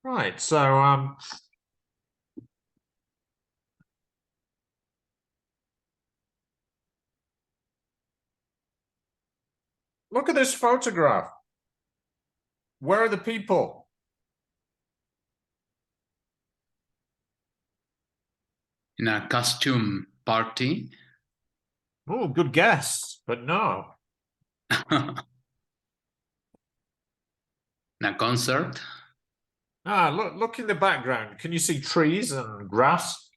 Right. So look at this photograph. Where are the people? In a costume party. Oh, good guess, but no. In a concert. Ah, look in the background. Can you see trees and grass?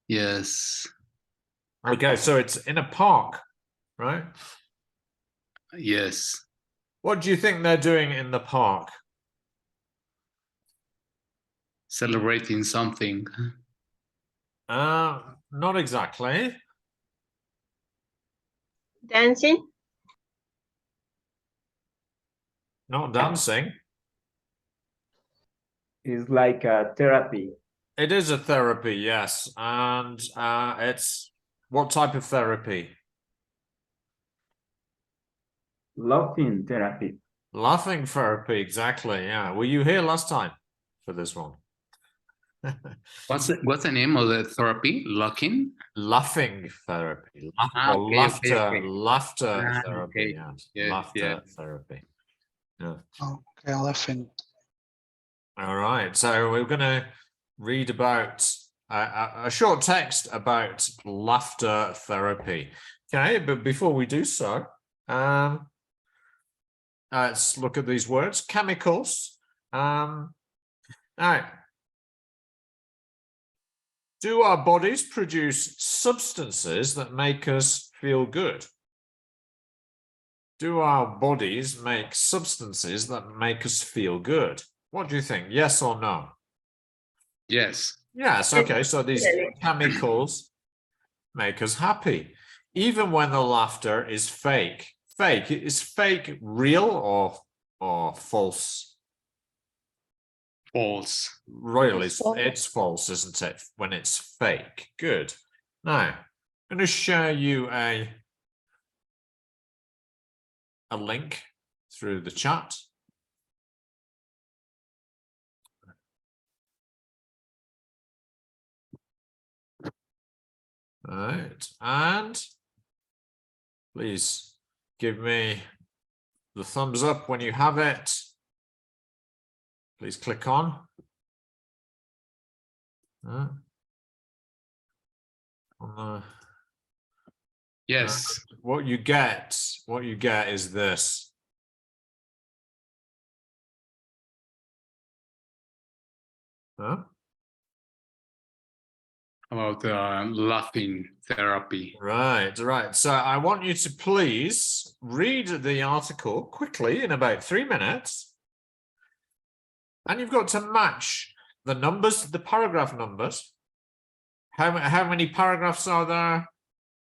Yes. Okay, so it's in a park, right? Yes. What do you think they're doing in the park? Celebrating something. Not exactly. Dancing? Not dancing. It's like a therapy. It is a therapy, yes. And it's what type of therapy? Laughing therapy. Laughing therapy, exactly. Yeah. Were you here last time for this one? What's the name of the therapy? Locking? Laughing therapy. Okay, laughter, okay. laughter therapy. Okay. Yes. Yes, Laughter therapy. Yeah. Okay, laughing. All right. So we're going to read about a short text about laughter therapy. Okay, but before we do so, let's look at these words. Chemicals. Now, do our bodies produce substances that make us feel good? Do our bodies make substances that make us feel good? What do you think? Yes or no? Yes. Yes. Okay. So these chemicals make us happy, even when the laughter is fake. Fake. Is fake real or false? False. Really, it's false, isn't it? When it's fake. Good. Now, I'm going to show you a link through the chat. All right, and please give me the thumbs up when you have it. Please click on. Yes. What you get is this. Huh? About laughing therapy. Right. So I want you to please read the article quickly in about 3 minutes. And you've got to match the numbers, the paragraph numbers. How many paragraphs are there,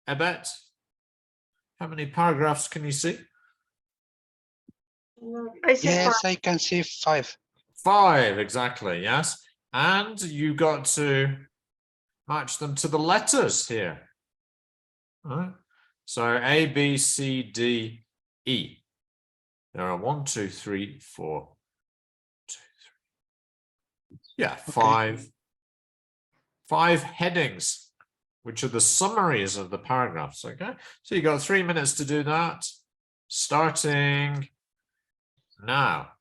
Ebet? How many paragraphs can you see? Yes, I can see 5. 5, exactly, yes. And you got to match them to the letters here. All right. So A, B, C, D, E. There are 1, 2, 3, 4. 2, 3. Yeah, Okay. five headings, which are the summaries of the paragraphs. Okay, so you got 3 minutes to do that, starting now.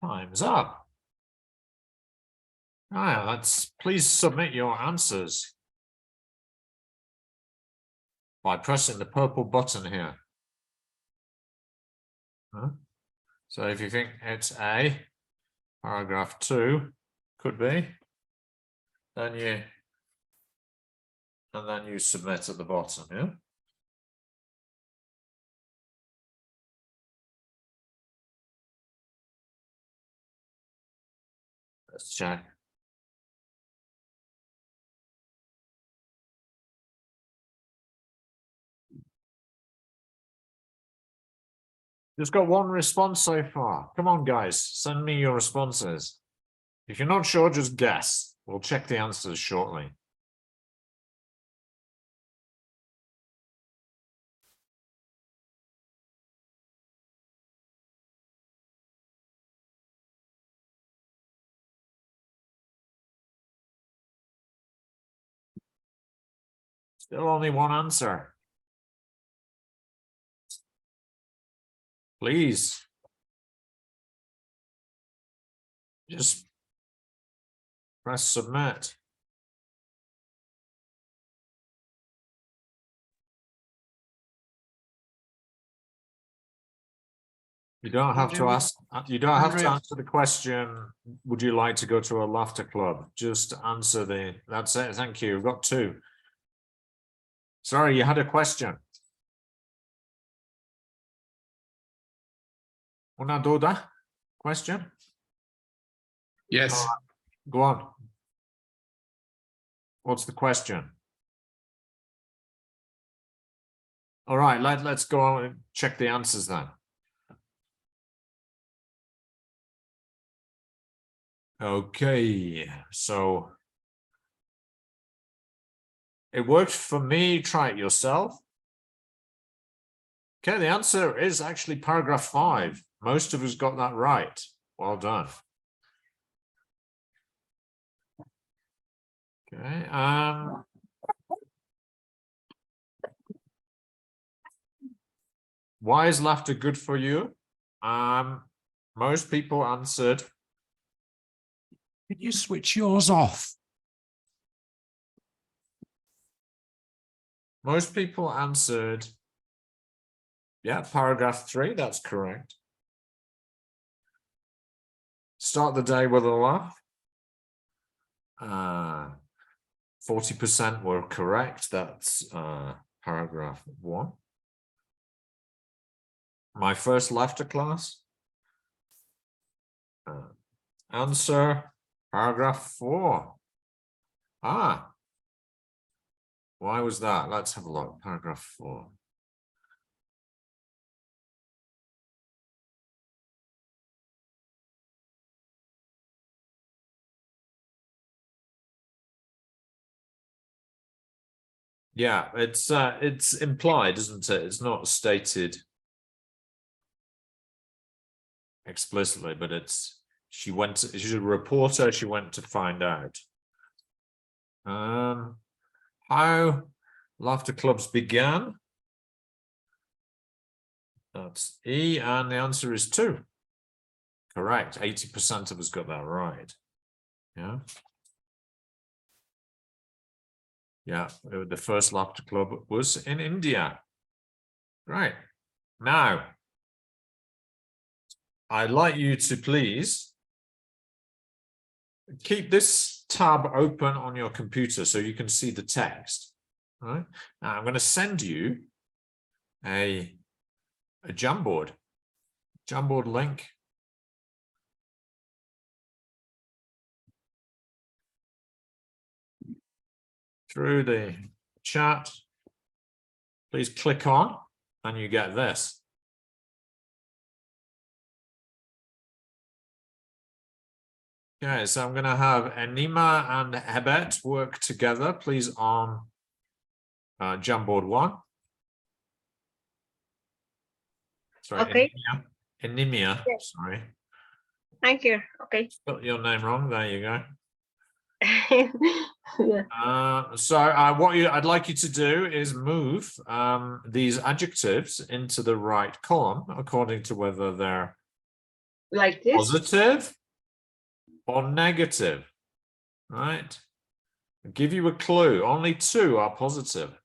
Time's up. Right, please submit your answers by pressing the purple button here. So if you think it's A, paragraph 2, could be, then you submit at the bottom, yeah? Let's check. Just got one response so far. Come on, guys, send me your responses. If you're not sure, just guess. We'll check the answers shortly. Still only one answer. Please. Just press submit. You don't have to ask, you don't have to answer the question, would you like to go to a laughter club? Just answer that's it, thank you. We've got 2. Sorry, you had a question. Una duda? Question? Yes. Go on. What's the question? All right, let's go on and check the answers then. Okay, so it worked for me. Try it yourself. Okay, the answer is actually paragraph 5. Most of us got that right. Well done. Okay, why is laughter good for you? Most people answered. Could you switch yours off? Most people answered. Yeah, paragraph 3, that's correct. Start the day with a laugh. 40% were correct. That's paragraph 1. My first laughter class. Answer paragraph 4. Why was that? Let's have a look. Paragraph 4. Yeah, it's implied, isn't it? It's not stated explicitly, but it's she's a reporter, she went to find out. How laughter clubs began. That's E, and the answer is 2. Correct. 80% of us got that right. Yeah. Yeah, the first laughter club was in India. Right. Now, I'd like you to please keep this tab open on your computer so you can see the text. All right. Now, I'm going to send you a Jamboard link. Through the chat, please click on and you get this. Okay, so I'm going to have Enima and Hebet work together, please, on Jamboard 1. Sorry, Okay. Enimia, Yes. sorry. Thank you. Okay. Spelled your name wrong, there you go. Yeah. So I'd like you to do is move these adjectives into the right column according to whether they're Like this. positive or negative, right? I'll give you a clue. Only 2 are positive.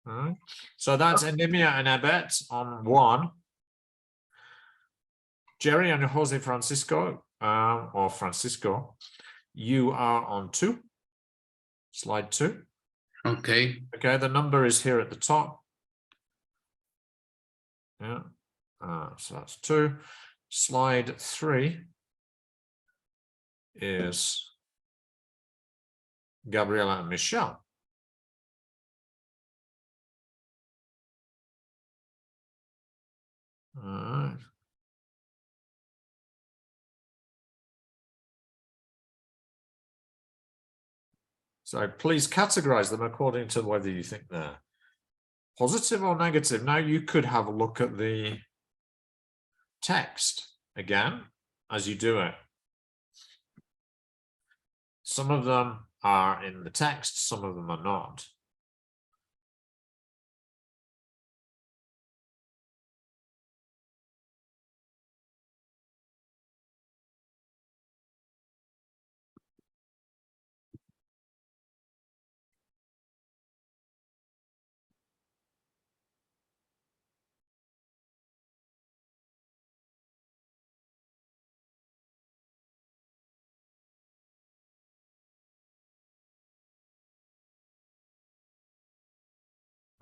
All right. So that's Enimia and Ebet on 1. Jerry and Jose Francisco, or Francisco, you are on 2. Slide 2. Okay. Okay, the number is here at the top. Yeah, so that's 2. Slide 3 is Gabriela and Michelle. All right. So please categorize them according to whether you think they're positive or negative. Now you could have a look at the text again as you do it. Some of them are in the text, some of them are not.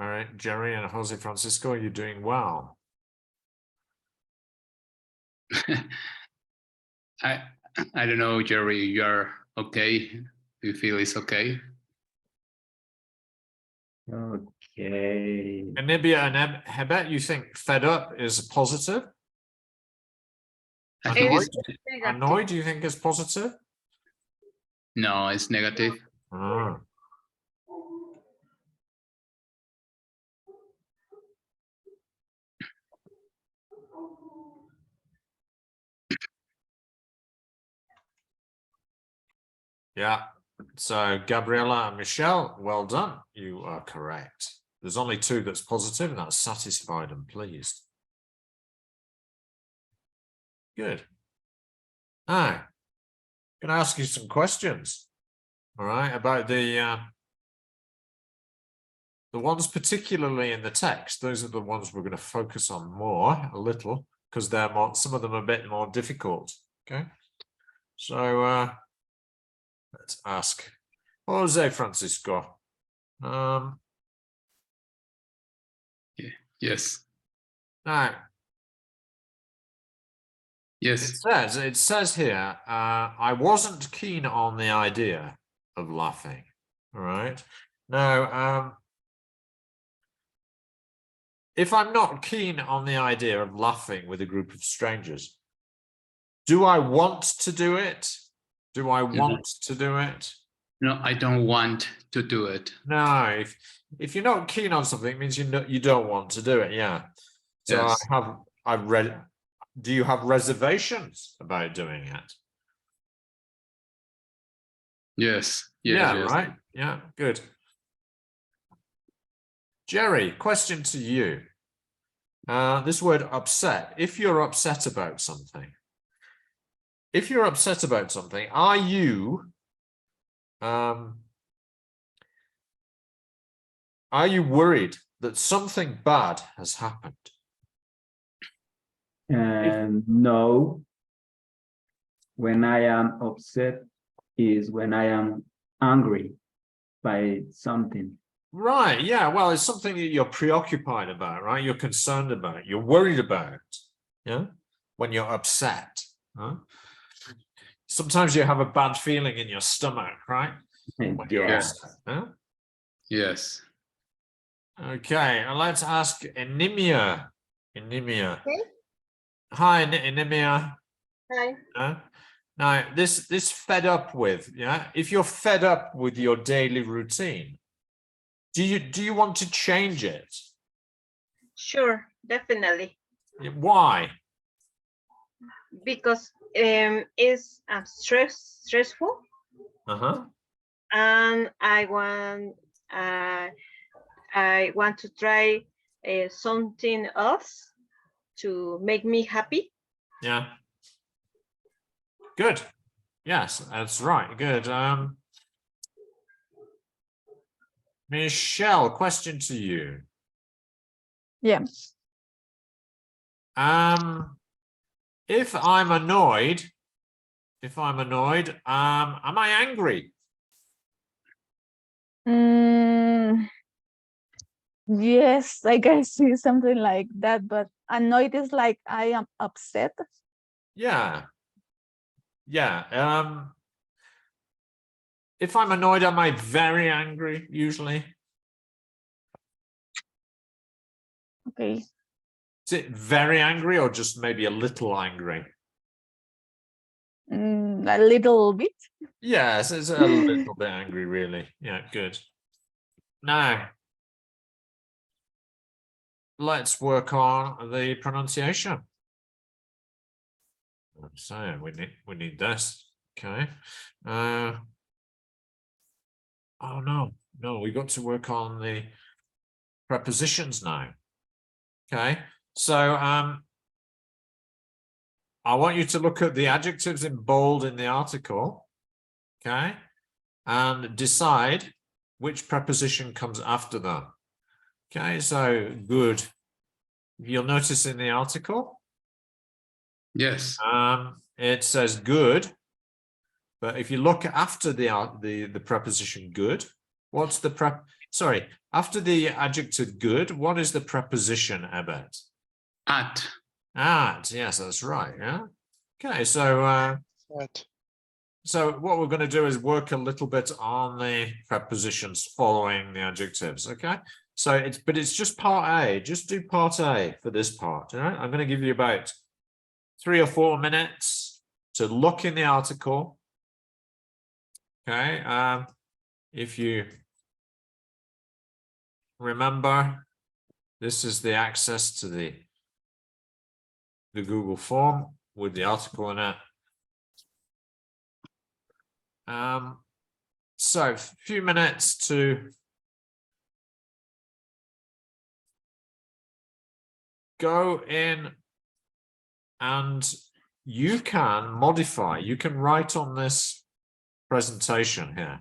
All right, Jerry and Jose Francisco, you're doing well. I don't know, Jerry, you are okay? You feel it's okay? Okay. Enibia and Hebet, you think fed up is positive? I think it's Annoyed, you think is positive? no, it's negative. Oh. Yeah, so Gabriela and Michelle, well done. You are correct. There's only 2 that's positive, and that's satisfied and pleased. Good. Now, I'm going to ask you some questions, all right, about the ones particularly in the text. Those are the ones we're going to focus on more, a little, because they're more, some of them are a bit more difficult, okay? So, let's ask Jose Francisco. Yes. Now, Yes. it says here, I wasn't keen on the idea of laughing. All right. Now, if I'm not keen on the idea of laughing with a group of strangers, do I want to do it? Do I want to do it? No, I don't want to do it. No, if you're not keen on something, it means you don't want to do it. Yeah. So Yes. I've read. Do you have reservations about doing it? Yes. Yeah, Yes. right. Yeah, good. Jerry, question to you. This word upset. If you're upset about something, are you worried that something bad has happened? And no, when I am upset is when I am angry by something. Right, yeah, well, it's something that you're preoccupied about, right? You're concerned about, you're worried about, yeah, when you're upset. Huh? Sometimes you have a bad feeling in your stomach, right? When you're Yeah. upset, huh? Yes. Okay, let's ask Enimia. Enimia. Okay. Hi, Enimia. Hi. Now, this fed up with, yeah, if you're fed up with your daily routine, do you want to change it? Sure, definitely. Why? Because it's stressful, Uh-huh. and I want to try something else to make me happy. Yeah. Good. Yes, that's right. Good. Michelle, question to you. Yeah. If I'm annoyed, am I angry? Yes, I can see something like that, but annoyed is like I am upset. Yeah. Yeah. If I'm annoyed, am I very angry usually? Okay. Is it very angry or just maybe a little angry? A little bit. Yes, it's a little bit angry, really. Yeah, good. Now, let's work on the pronunciation. So we need this. Okay. Oh no, we got to work on the prepositions now. Okay. So I want you to look at the adjectives in bold in the article. Okay. And decide which preposition comes after them. Okay, so good. You'll notice in the article, Yes. it says good, but if you look after the preposition good, what's the after the adjective good, what is the preposition, Ebert? At. At, yes, that's right. Yeah. Okay, so so what we're going to do is work a little bit on the prepositions following the adjectives. Okay. So it's just part A. Just do part A for this part. All right. I'm going to give you about 3 or 4 minutes to look in the article. Okay. If you remember, this is the access to the Google form with the article in it. So a few minutes to go in, and you can modify, you can write on this presentation here.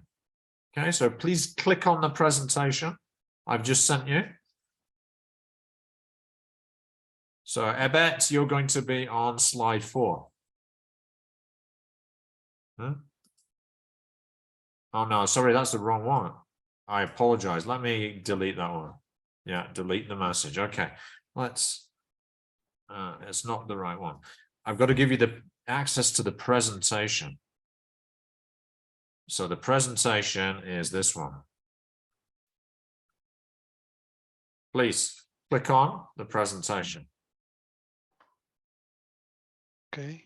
Okay, so please click on the presentation I've just sent you. So Ebert, you're going to be on slide 4. Oh no, sorry, that's the wrong one. I apologize. Let me delete that one. Yeah, delete the message. Okay, let's, it's not the right one. I've got to give you the access to the presentation. So the presentation is this one. Please click on the presentation. Okay.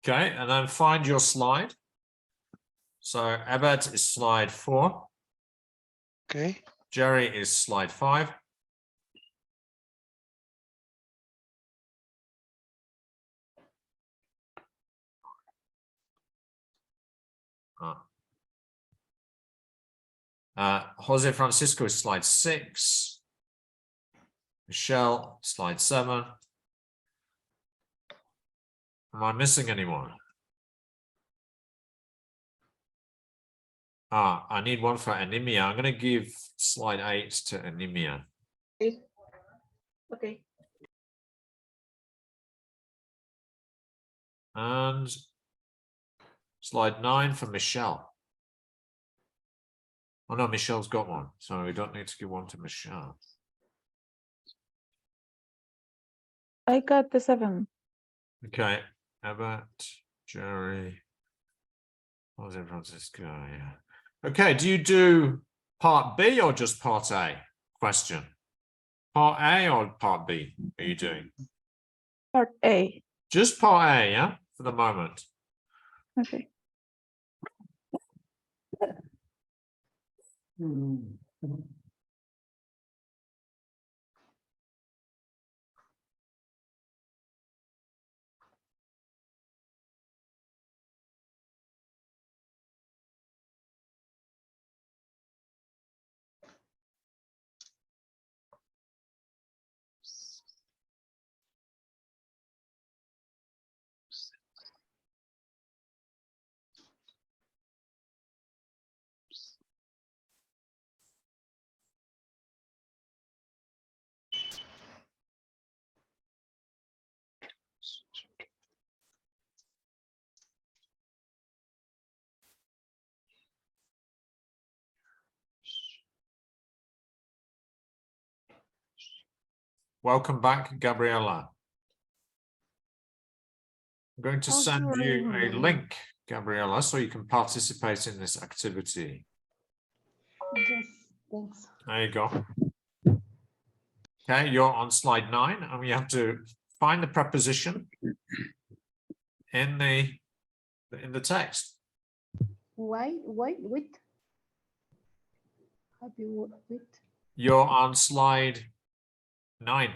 Okay, and then find your slide. So Ebert is slide 4. Okay. Jerry is slide 5. Jose Francisco is slide 6. Michelle, slide 7. Am I missing anyone? I need one for anemia. I'm going to give slide 8 to anemia. Okay. And slide 9 for Michelle. Oh no, Michelle's got one, so we don't need to give one to Michelle. I got the 7. Okay, Ebert, Jerry, Jose Francisco, yeah. Okay, do you do part B or just part A? Question. Part A or part B are you doing? Part A. Just part A, yeah, for the moment. Okay. Welcome back, Gabriella. I'm going to send you a link, Gabriella, so you can participate in this activity. Yes, thanks. There you go. Okay, you're on slide 9, and we have to find the preposition in the text. Why, with? Happy with? You're on slide 9.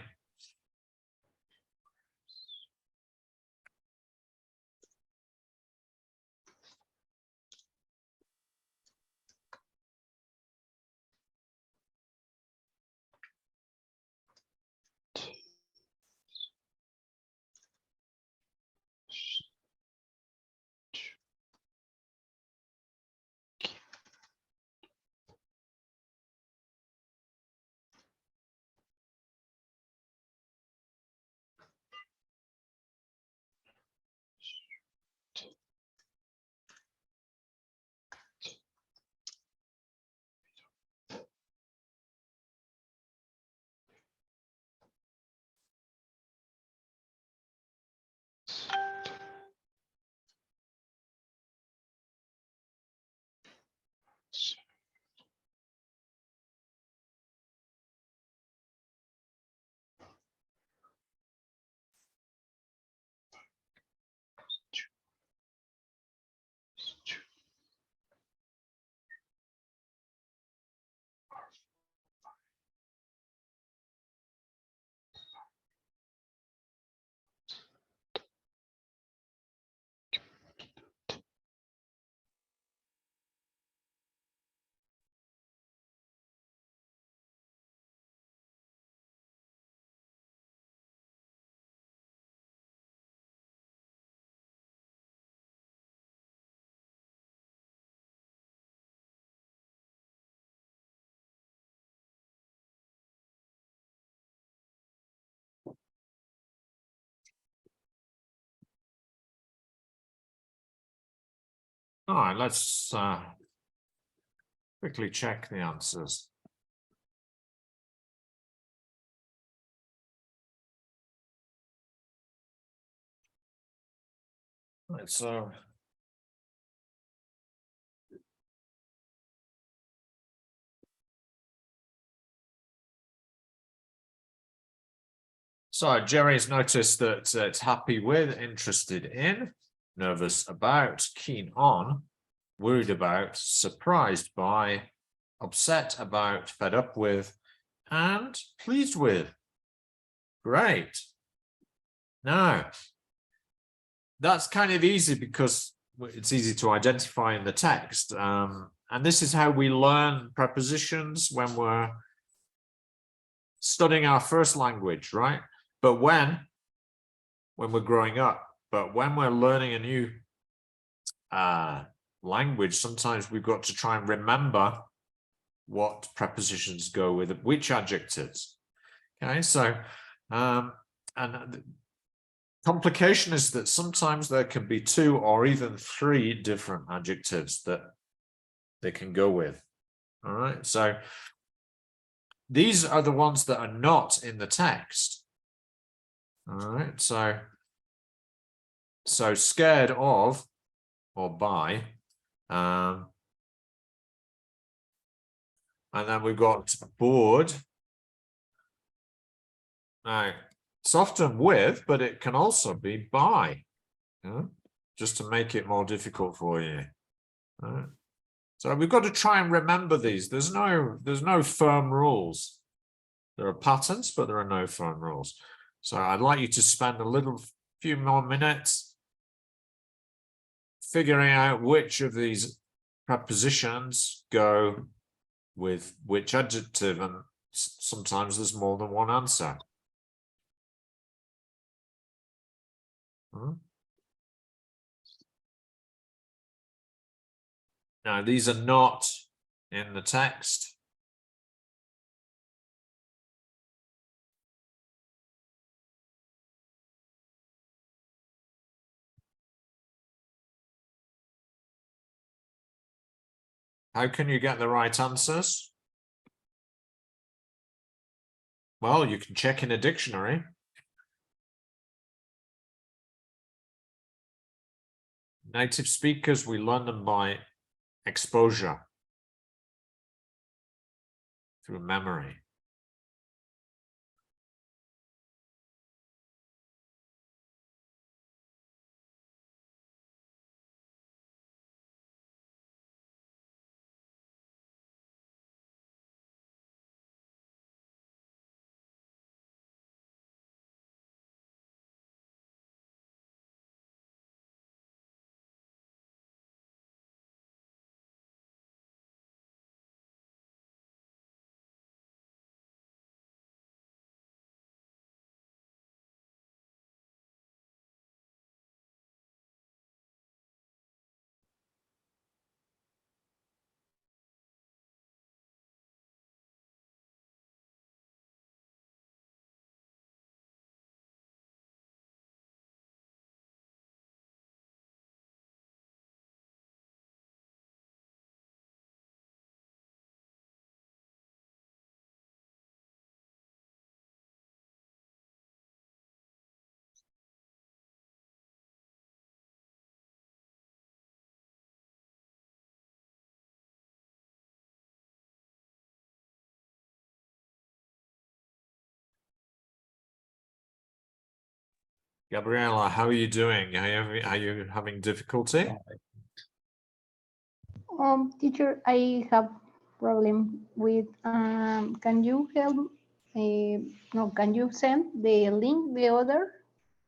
All right, let's quickly check the answers. Right, so Jerry's noticed that it's happy with, interested in. nervous about, keen on, worried about, surprised by, upset about, fed up with, and pleased with. Great. Now, that's kind of easy because it's easy to identify in the text. And this is how we learn prepositions when we're studying our first language, right? But when we're growing up, but when we're learning a new language, sometimes we've got to try and remember what prepositions go with which adjectives. Okay, so and the complication is that sometimes there can be 2 or even 3 different adjectives that they can go with. All right, so these are the ones that are not in the text. All right, so scared of or by, and then we've got bored. Now, it's often with, but it can also be by, just to make it more difficult for you. All right. So we've got to try and remember these. There's no firm rules. There are patterns, but there are no firm rules. So I'd like you to spend a few more minutes figuring out which of these prepositions go with which adjective, and sometimes there's more than one answer. Now, these are not in the text. How can you get the right answers? Well, you can check in a dictionary. Native speakers, we learn them by exposure, through memory. Gabriela, how are you doing? Are you having difficulty? Teacher, I have problem with, can you help, no, can you send the link, the other?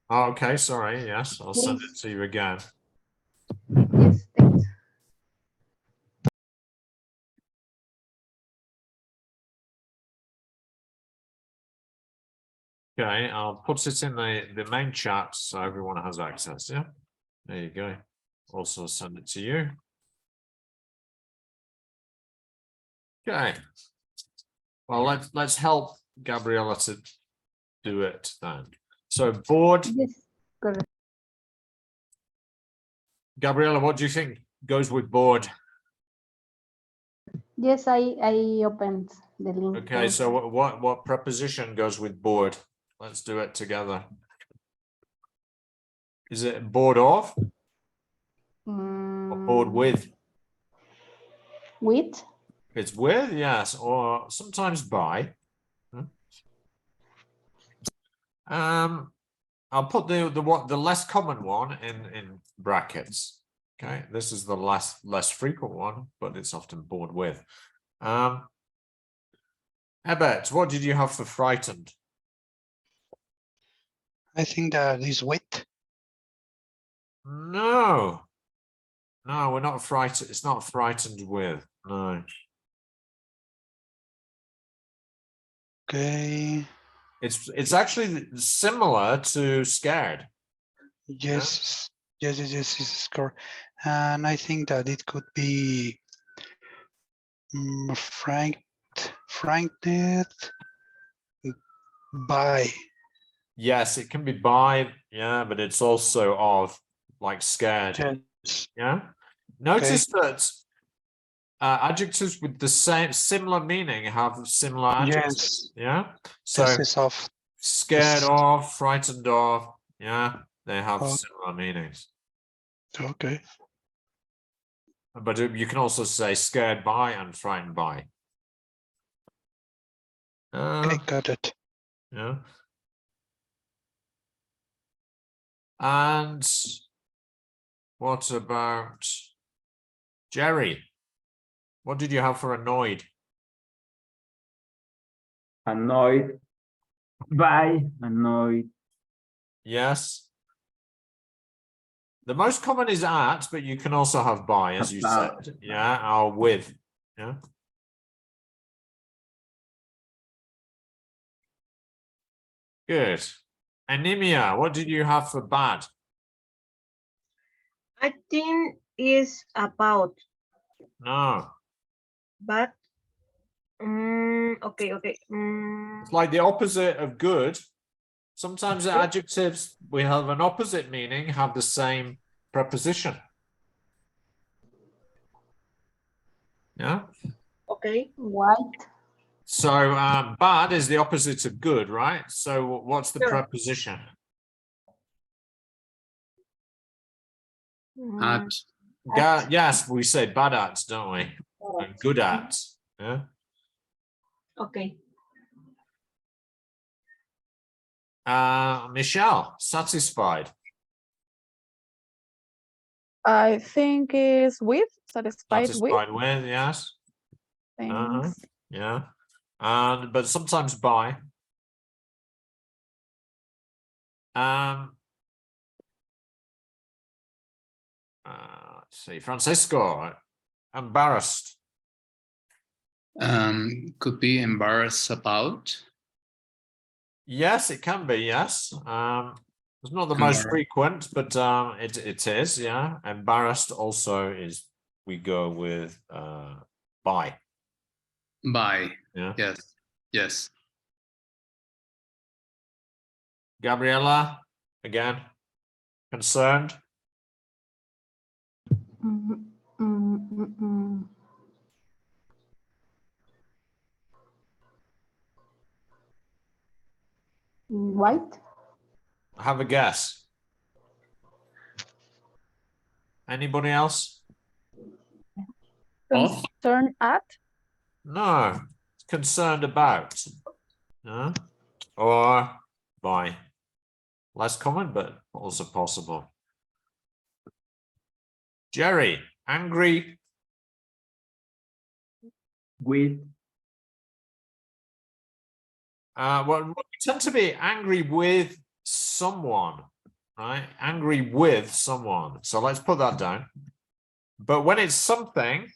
Oh, okay, sorry, yes, I'll send it Please. to you again. Yes, thanks. Okay, I'll put it in the main chat so everyone has access, yeah? There you go. Also send it to you. Okay. Well, let's help Gabriela to do it then. So bored. Yes, correct. Gabriela, what do you think goes with bored? Yes, I opened the link. Okay, so what preposition goes with bored? Let's do it together. Is it bored of or bored with? With? It's with, yes, or sometimes by. I'll put the less common one in brackets. Okay, this is the less frequent one, but it's often bored with. Ebert, what did you have for frightened? I think that is with. No, we're not frightened. It's not frightened with. No, Okay. it's actually similar to scared. Yes. Yes. It's correct. And I think that it could be frightened by. Yes, it can be by, yeah, but it's also of, like scared. Yes. Yeah. Notice that adjectives with the similar meaning have similar adjectives. Yes. Yeah. So This is of. scared this- of, frightened of, yeah, they have Oh. similar meanings. Okay. But you can also say scared by and frightened by. Okay, got it. Yeah. And what about Jerry? What did you have for annoyed? Annoyed by, annoyed. Yes. The most common is at, but you can also have by, as you About. said. Yeah, or with. Yeah. Good. Anemia, what did you have for bad? I think is about, No. but okay. It's like the opposite of good. Sometimes the adjectives we have an opposite meaning have the same preposition. Yeah. Okay. White. So bad is the opposite of good, right? So what's the Sure. preposition? Mm, Yes, we say bad at, don't we? And good at. Yeah. okay. Michelle, satisfied. I think is with, satisfied with. Satisfied with, yes. Thanks. Yeah. But sometimes by. Let's see, Francisco, embarrassed. Could be embarrassed about. Yes, it can be, yes. It's not the most frequent, but it is, yeah. Embarrassed also is, we go with by. By. Yeah. Yes. Yes. Gabriella, again, concerned. Mm, mm, mm, mm. White. Have a guess. Anybody else? Of. Concern at. No, concerned about. No? Or by. Less common, but also possible. Jerry, angry. With, Well, we tend to be angry with someone, right? Angry with someone. So let's put that down. But when it's something,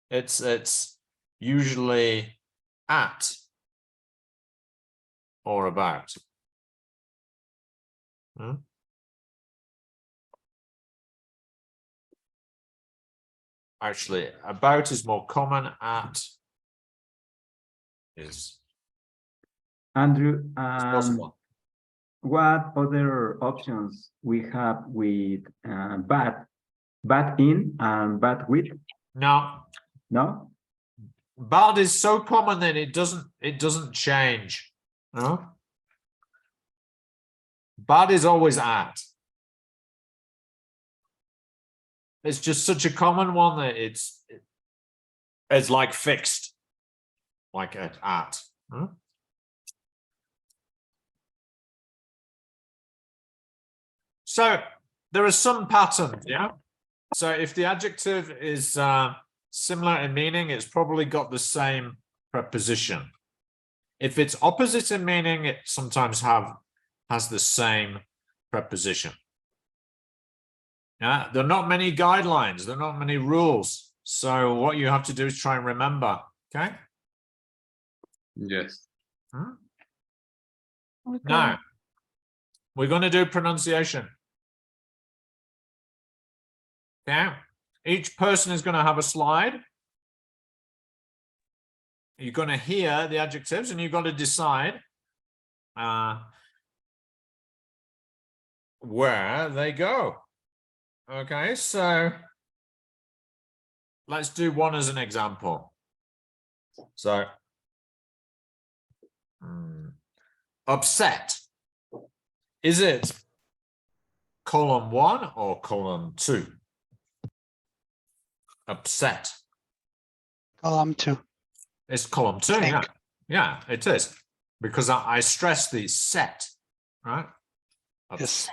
it's usually at or about. Hmm? Actually, about is more common. At is Andrew, possible. what other options we have with but in and but with? No, No? bad is so common that it doesn't change. No, bad is always at. It's just such a common one that it's like fixed, like at. Huh? So there are some patterns, yeah? So if the adjective is similar in meaning, it's probably got the same preposition. If it's opposite in meaning, it sometimes has the same preposition. Yeah, there are not many guidelines, there are not many rules. So what you have to do is try and remember, okay? Yes. Okay. Now, we're going to do pronunciation. Okay, each person is going to have a slide. You're going to hear the adjectives and you've got to decide where they go. Okay, so let's do one as an example. So, upset. Is it column 1 or column 2? Upset. Column 2. It's column 2, Think. yeah. Yeah, it is. Because I stress the set, right? Yes.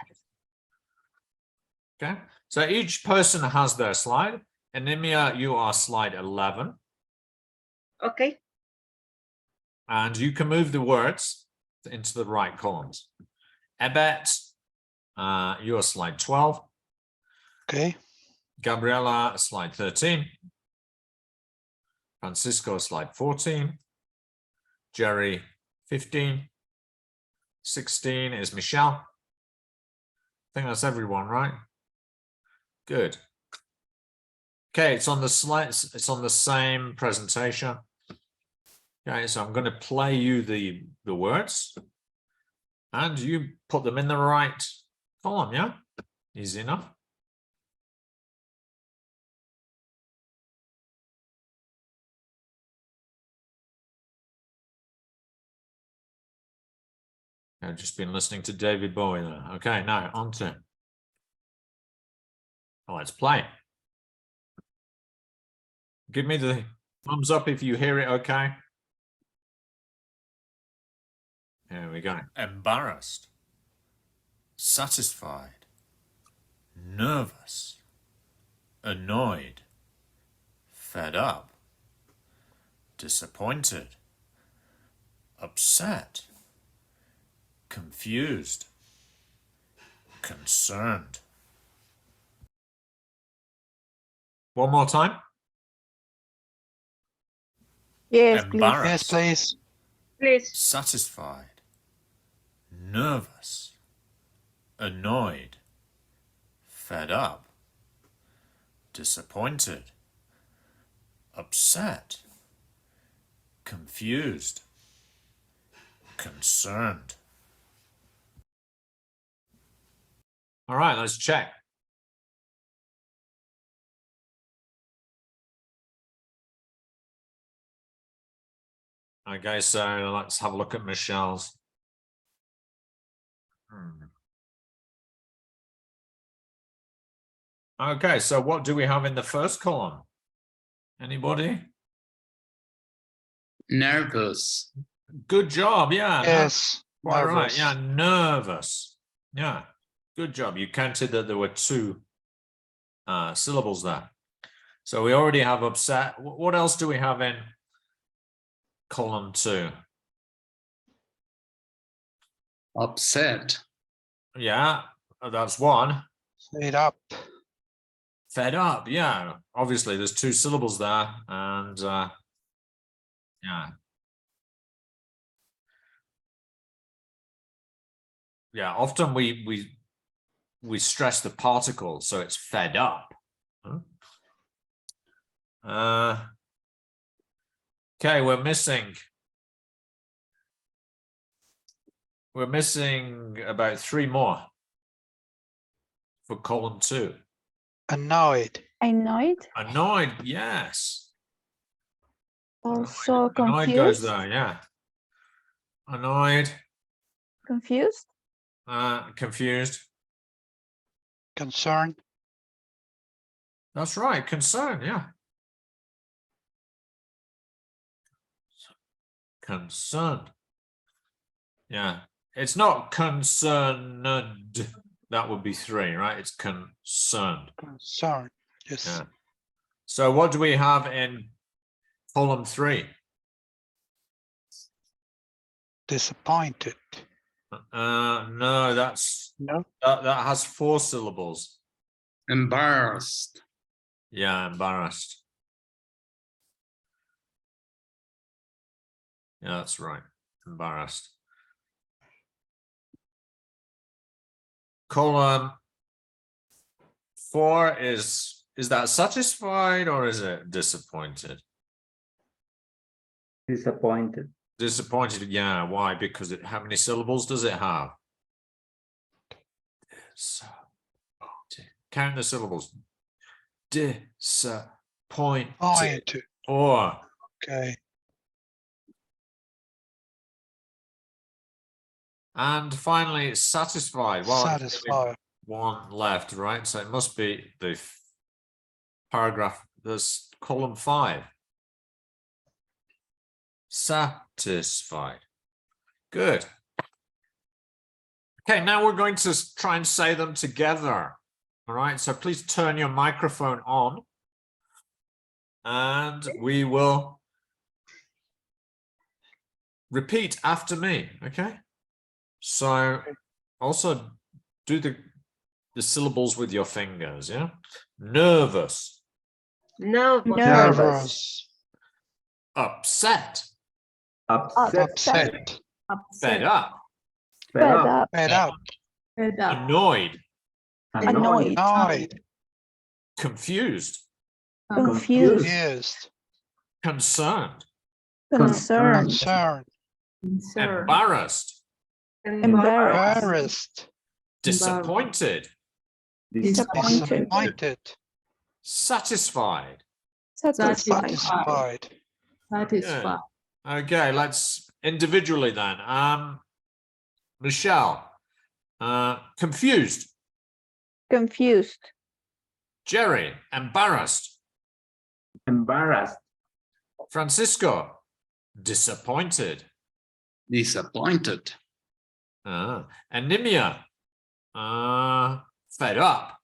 Okay, so each person has their slide. Anemia, you are slide 11. Okay. And you can move the words into the right columns. Ebet, you are slide 12. Okay. Gabriela, slide 13. Francisco, slide 14. Jerry, 15. 16 is Michelle. I think that's everyone, right? Good. Okay, it's on the slides, it's on the same presentation. Okay, so I'm going to play you the words and you put them in the right column, yeah? Easy enough. I've just been listening to David Bowie there. Okay, now on to. Oh, let's play. Give me the thumbs up if you hear it okay. Here we go. Embarrassed, satisfied, nervous, annoyed, fed up, disappointed, upset, confused, concerned. One more time. Yes, please. Yes, please. Please. Satisfied, nervous, annoyed, fed up, disappointed, upset, confused, concerned. All right, let's check. Okay, so let's have a look at Michelle's. Okay, so what do we have in the first column? Anybody? Nervous. Good job, yeah. Yes. Quite right, Nervous. yeah, nervous. Yeah, good job. You counted that there were 2 syllables there. So we already have upset. What else do we have in column 2? Upset. Yeah, that's 1. Fed up. Fed up, yeah. Obviously, there's 2 syllables there, and yeah. Yeah, often we stress the particle, so it's fed up. Okay, we're missing about 3 more for column 2. Annoyed. Annoyed. Annoyed, yes. Also Annoyed goes confused. there, yeah. Annoyed, Confused. confused. Concerned. That's right, concerned, yeah. Concerned. Yeah, it's not concerned. that would be 3, right? It's concerned. Concern. Yes. Yeah. So what do we have in column 3? Disappointed. No, that's No. that has 4 syllables. Embarrassed. Yeah, embarrassed. Yeah, that's right. Embarrassed. Column 4 is that satisfied or is it disappointed? Disappointed. Disappointed, yeah. Why? Because how many syllables does it have? Count the syllables. Disappointed. Pointed. 4. Okay. And finally, it's satisfied. Well, there's only Satisfied. 1 left, right? So it must be the paragraph. There's column 5. Satisfied. Good. Okay, now we're going to try and say them together. All right, so please turn your microphone on and we will repeat after me, okay? So also do the syllables with your fingers, yeah? Nervous. Nervous. Nervous. Upset. Upset. Upset. Fed up. Fed up. Fed up. Annoyed. Annoyed. Annoyed. Confused. Confused. Confused. Concerned. Concerned. Concerned. Embarrassed. Embarrassed. Embarrassed. Disappointed. Disappointed. Disappointed. Satisfied. Satisfied. Satisfied. Good. Okay, let's individually then. Michelle, confused. Confused. Jerry, embarrassed. Embarrassed. Francisco, disappointed. Disappointed. Anemia, fed up.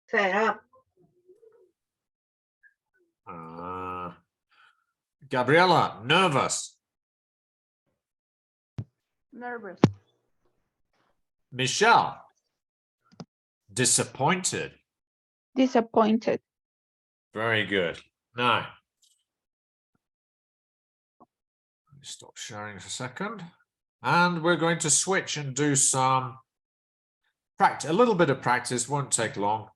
Fed up. Gabriela, nervous. Nervous. Michelle, disappointed. Disappointed. Very good. Now, let me stop sharing for a second. And we're going to switch and do some practice. A little bit of practice, won't take long.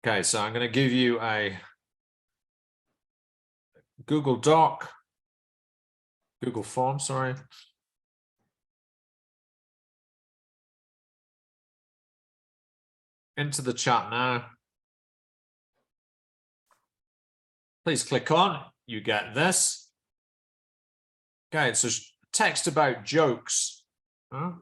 Okay, so I'm going to give you a Google form, sorry. Into the chat now. Please click on, you get this. Okay, it's a text about jokes. Huh?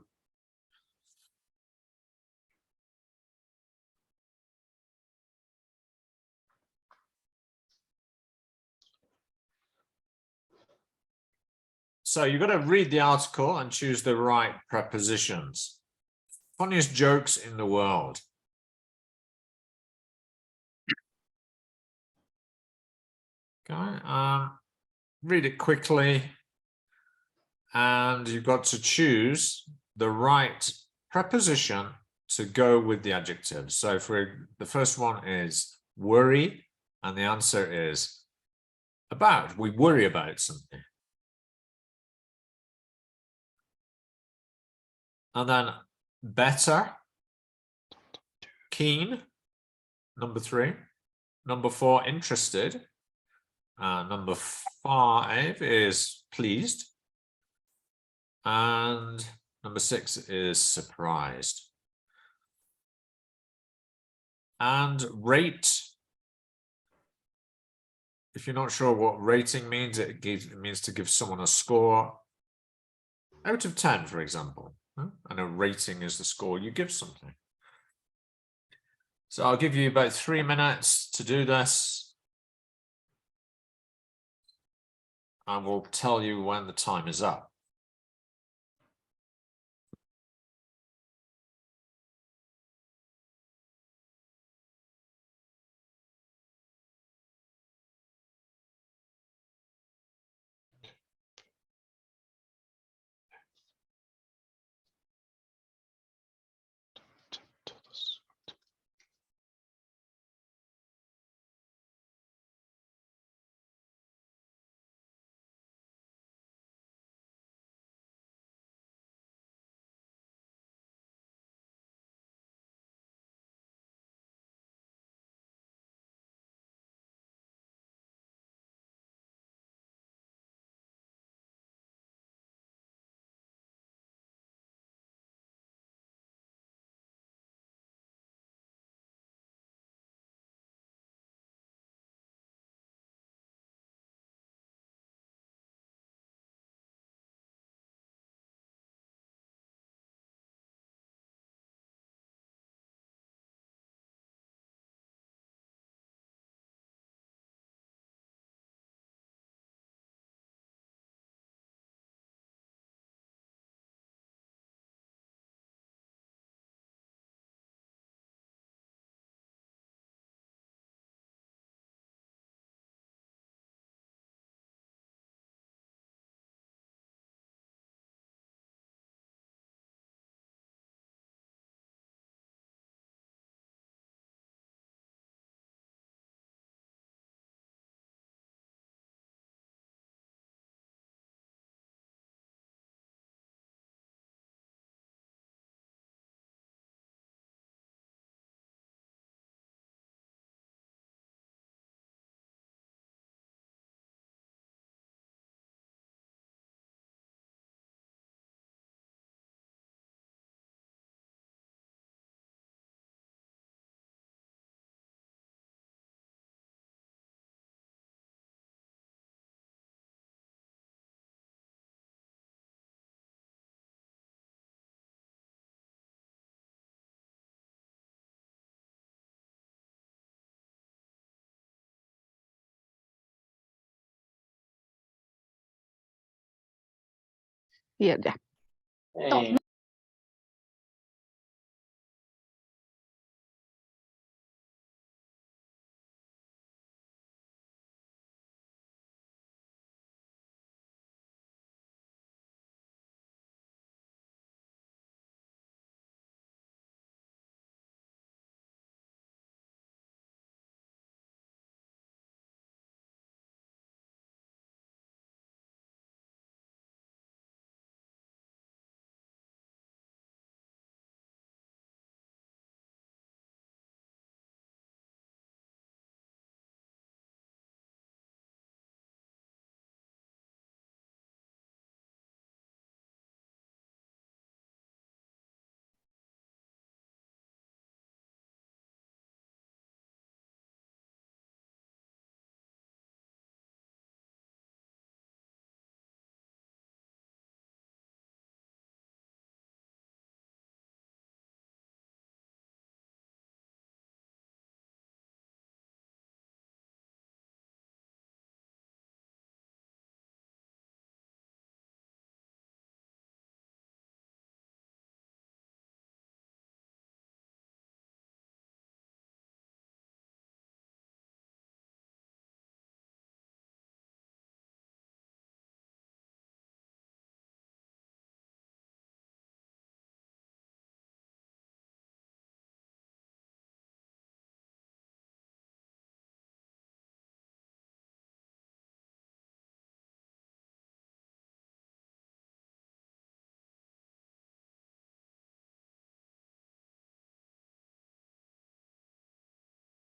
So you've got to read the article and choose the right prepositions. Funniest jokes in the world. Okay, read it quickly. And you've got to choose the right preposition to go with the adjective. So for the first one is worry, and the answer is about. We worry about something. And then better, keen, number 3. Number 4, interested. Number 5 is pleased. And number 6 is surprised. And rate. If you're not sure what rating means, it means to give someone a score out of 10, for example. And a rating is the score you give something. So I'll give you about 3 minutes to do this. I will tell you when the time is up. Yeah, yeah. No,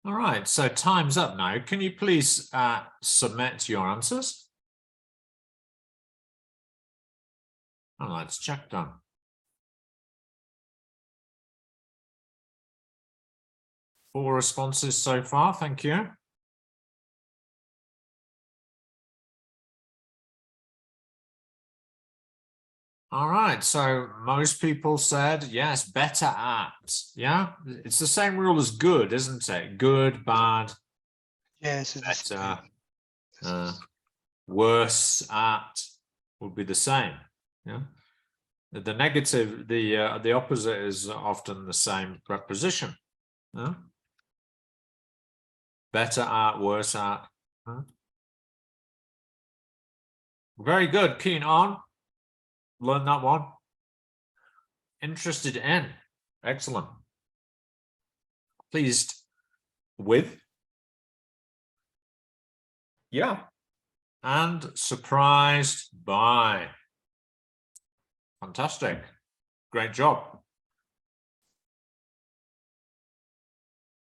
All right, so time's up now. Can you please submit your answers? Oh, let's check done. Four responses so far, thank you. All right, so most people said yes, better at. Yeah, it's the same rule as good, isn't it? Good, bad, Yes, it's the better, same. worse at would be the same. Yeah, the negative, the opposite is often the same preposition. Yeah? Better at, worse at. Huh? Very good. Keen on. Learn that one. Interested in. Excellent. Pleased with. Yeah. And surprised by. Fantastic. Great job.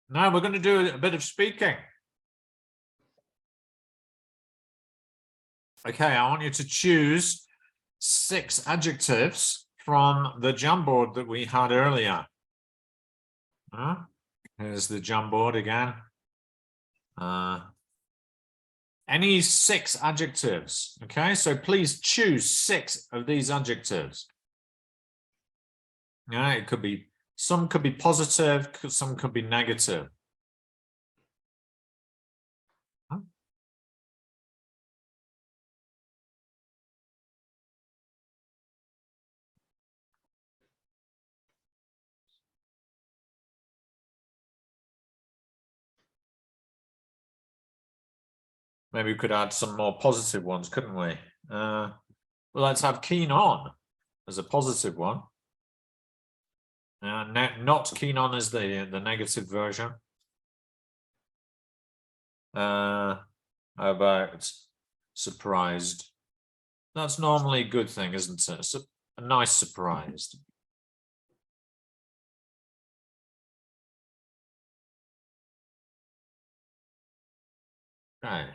Now we're going to do a bit of speaking. Okay, I want you to choose 6 adjectives from the Jamboard that we had earlier. Here's the Jamboard again. Any 6 adjectives. Okay, so please choose 6 of these adjectives. Yeah, it could be, some could be positive, some could be negative. Maybe we could add some more positive ones, couldn't we? Well, let's have keen on as a positive one. Not keen on as the negative version. How about surprised? That's normally a good thing, isn't it? So, a nice surprise. Okay.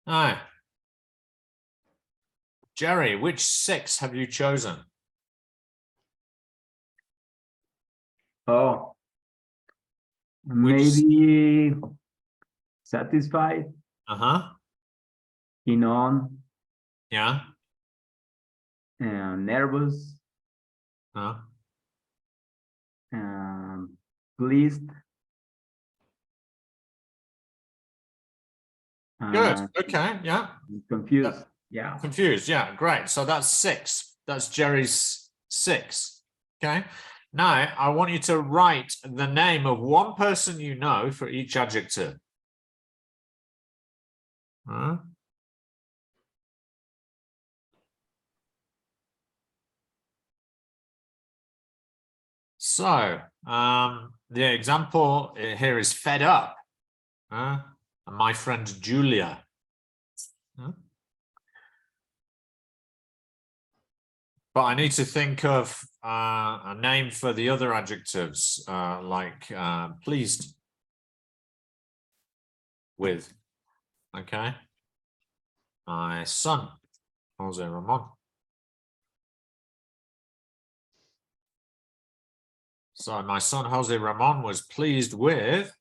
All right. Jerry, which 6 have you chosen? Oh, maybe satisfied, Uh-huh. keen on, Yeah. nervous, pleased, Good. and Okay. Yeah. confused. Yeah. Confused. Yeah. Great. So that's 6. That's Jerry's 6. Okay. Now I want you to write the name of one person you know for each adjective. Huh? So the example here is fed up. And my friend Julia. But I need to think of a name for the other adjectives, like pleased with. Okay. My son, Jose Ramon. So my son Jose Ramon was pleased with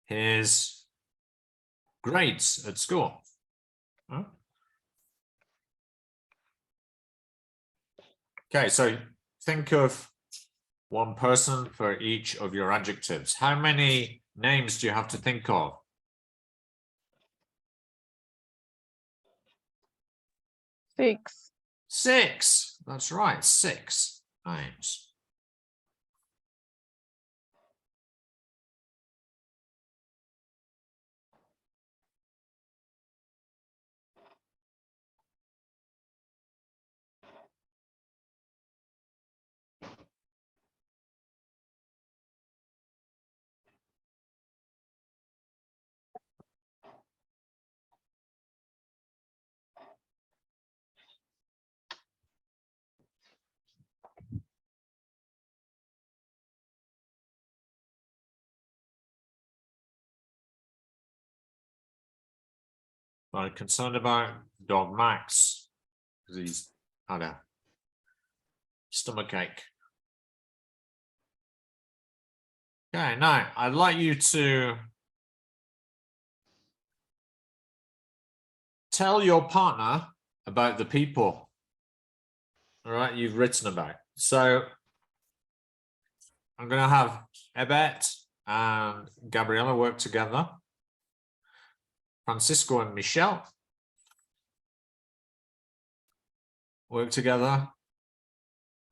his grades at school. Huh? Okay, so think of one person for each of your adjectives. How many names do you have to think of? 6. 6. That's right, 6 names. I'm concerned about dog Max because he's had a stomachache. Okay, now I'd like you to tell your partner about the people, all right, you've written about. So I'm going to have Ebet and Gabriela work together. Francisco and Michelle work together.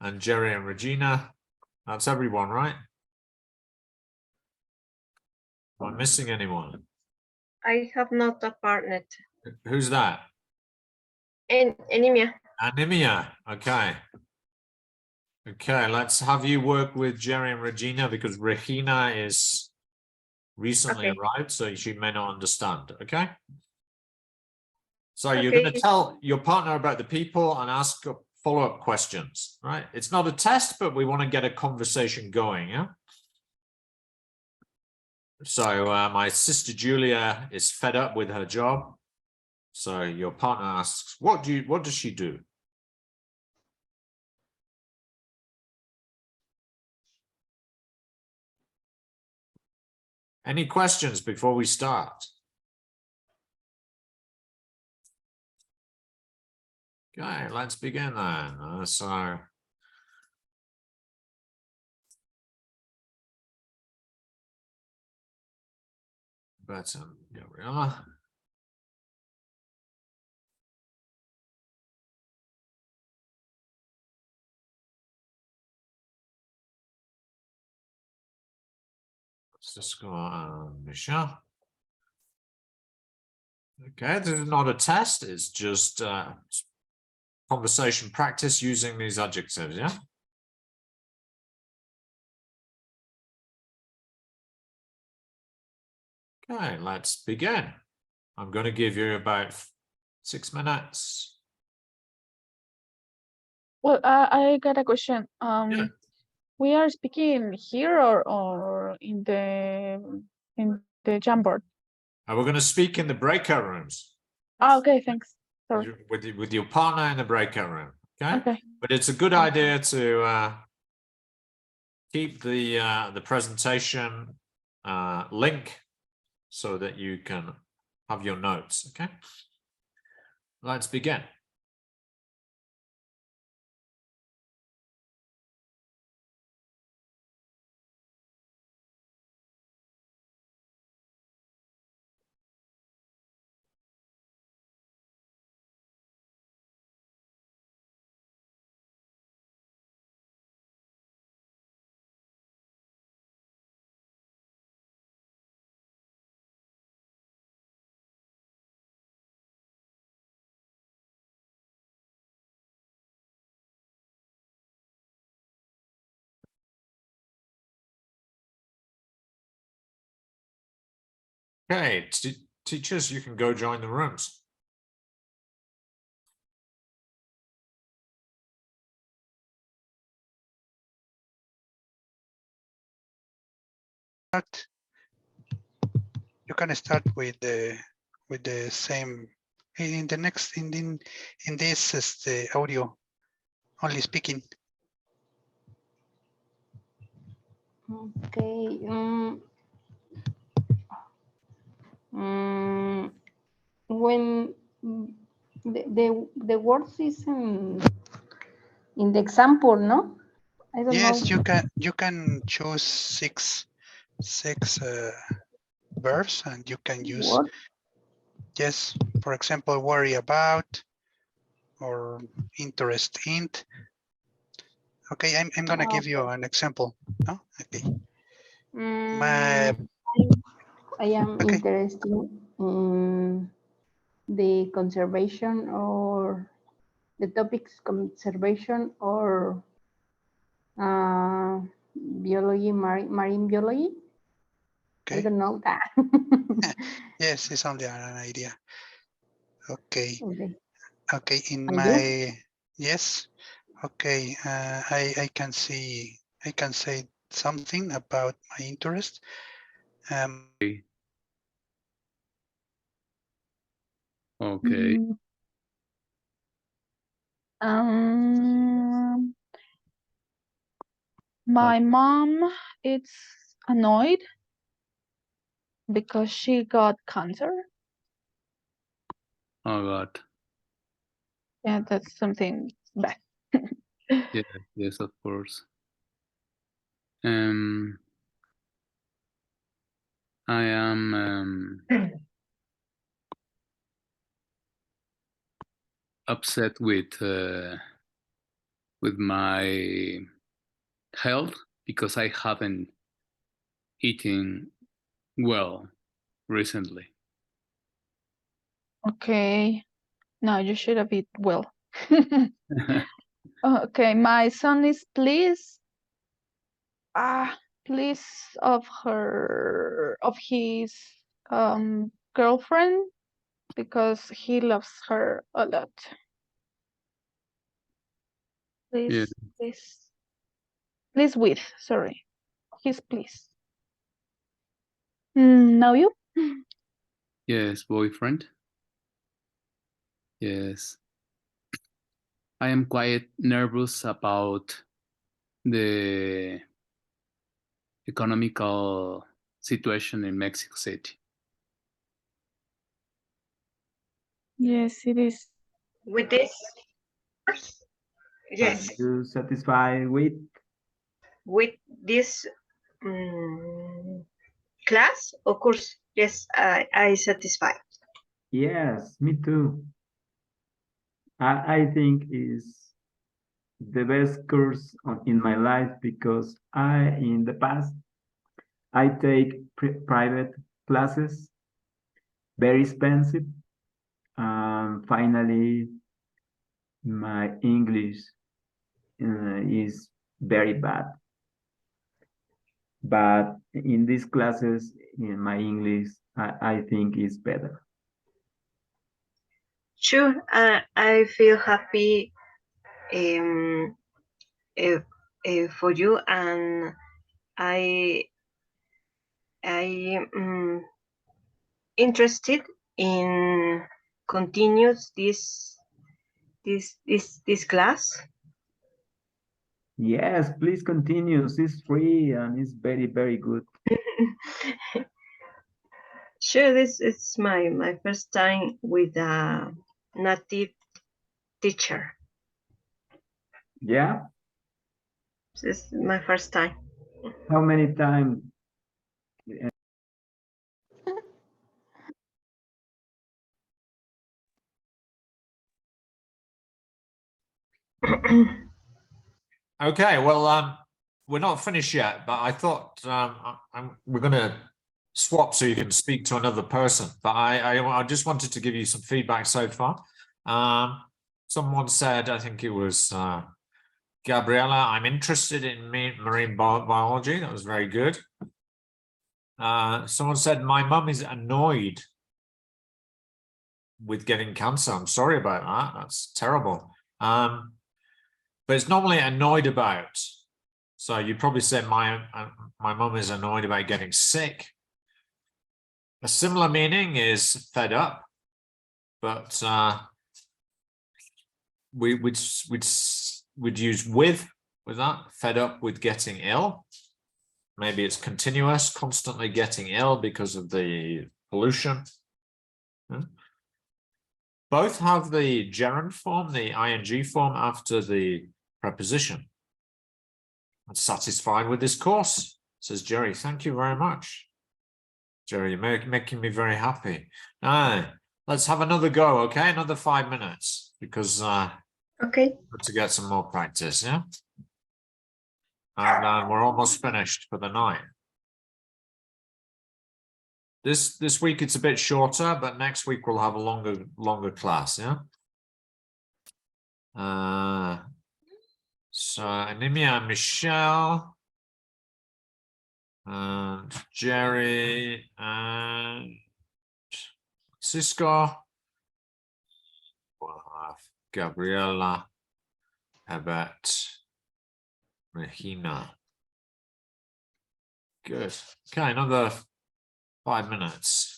And Jerry and Regina. That's everyone, right? Am I missing anyone? I have not a partner. Who's that? Anemia. Anemia. Okay. Okay, let's have you work with Jerry and Regina because Regina is recently Okay. arrived, so she may not understand. Okay. So you're going to Okay. tell your partner about the people and ask follow-up questions, right? It's not a test, but we want to get a conversation going. Yeah. So my sister Julia is fed up with her job. So your partner asks, what does she do? Any questions before we start? Okay, let's begin then. So button, Gabriella. Cisco and Michelle. Okay, this is not a test, it's just conversation practice using these adjectives, yeah? Okay, let's begin. I'm going to give you about 6 minutes. Well, I got a question. Yeah. We are speaking here or in the Jamboard? We're going to speak in the breakout rooms. Ah, okay, thanks. Sorry. With your partner in the breakout room, okay? Okay. But it's a good idea to keep the presentation link so that you can have your notes, okay? Let's begin. Okay, teachers, you can go join the rooms. You can start with the same in the next in this is the audio only speaking. Okay. When the words is in the example, no? I don't Yes, know. you can choose six verbs, and you can use What? yes. For example, worry about or interest in. Okay, I'm gonna give you an example. No, okay. I am Okay. interested in the conservation or the topics conservation or biology, marine biology. I Okay. don't know that. Yes, it's only an idea. Okay. Okay. Okay. In And my you? yes. Okay. I can say something about my interest. Okay. Mm, Um, my mom is annoyed because she got cancer. Oh God. Yeah, that's something bad. Yeah, yes, of course. I am upset with my health because I haven't eaten well recently. Okay. No, you should have eaten well. Okay, my son is pleased of his girlfriend because he loves her a lot. Yeah. Please with, sorry. He's pleased. Now you? Yes, boyfriend. Yes. I am quite nervous about the economical situation in Mexico City. Yes, it is. With this, yes, Are you satisfied with this class, of course, yes, I satisfied. Yes, me too. I think is the best course in my life because in the past, I take private classes, very expensive. Finally, my English is very bad. But in these classes, in my English, I think is better. Sure, I feel happy um, for you, and I interested in continues this class. Yes, please continue. It's free and it's very, very good. Sure, this is my first time with a native teacher. Yeah. This is my first time. How many times? Okay, well, we're not finished yet, but I thought we're going to swap so you can speak to another person. But I just wanted to give you some feedback so far. Someone said, I think it was Gabriella, I'm interested in marine biology. That was very good. Someone said my mum is annoyed with getting cancer. I'm sorry about that. That's terrible. But it's normally annoyed about. So you probably say my mum is annoyed about getting sick. A similar meaning is fed up, but we'd use with that, fed up with getting ill. Maybe it's continuous, constantly getting ill because of the pollution. Both have the gerund form, the ing form after the preposition. I'm satisfied with this course, says Jerry. Thank you very much. Jerry, you're making me very happy. Now, let's have another go, okay? Another 5 minutes, because Okay. to get some more practice, yeah? And we're almost finished for the night. This week it's a bit shorter, but next week we'll have a longer class, yeah? So Anemia and Michelle and Jerry and Cisco. We'll have Gabriela, Herbert, Regina. Good. Okay, another 5 minutes.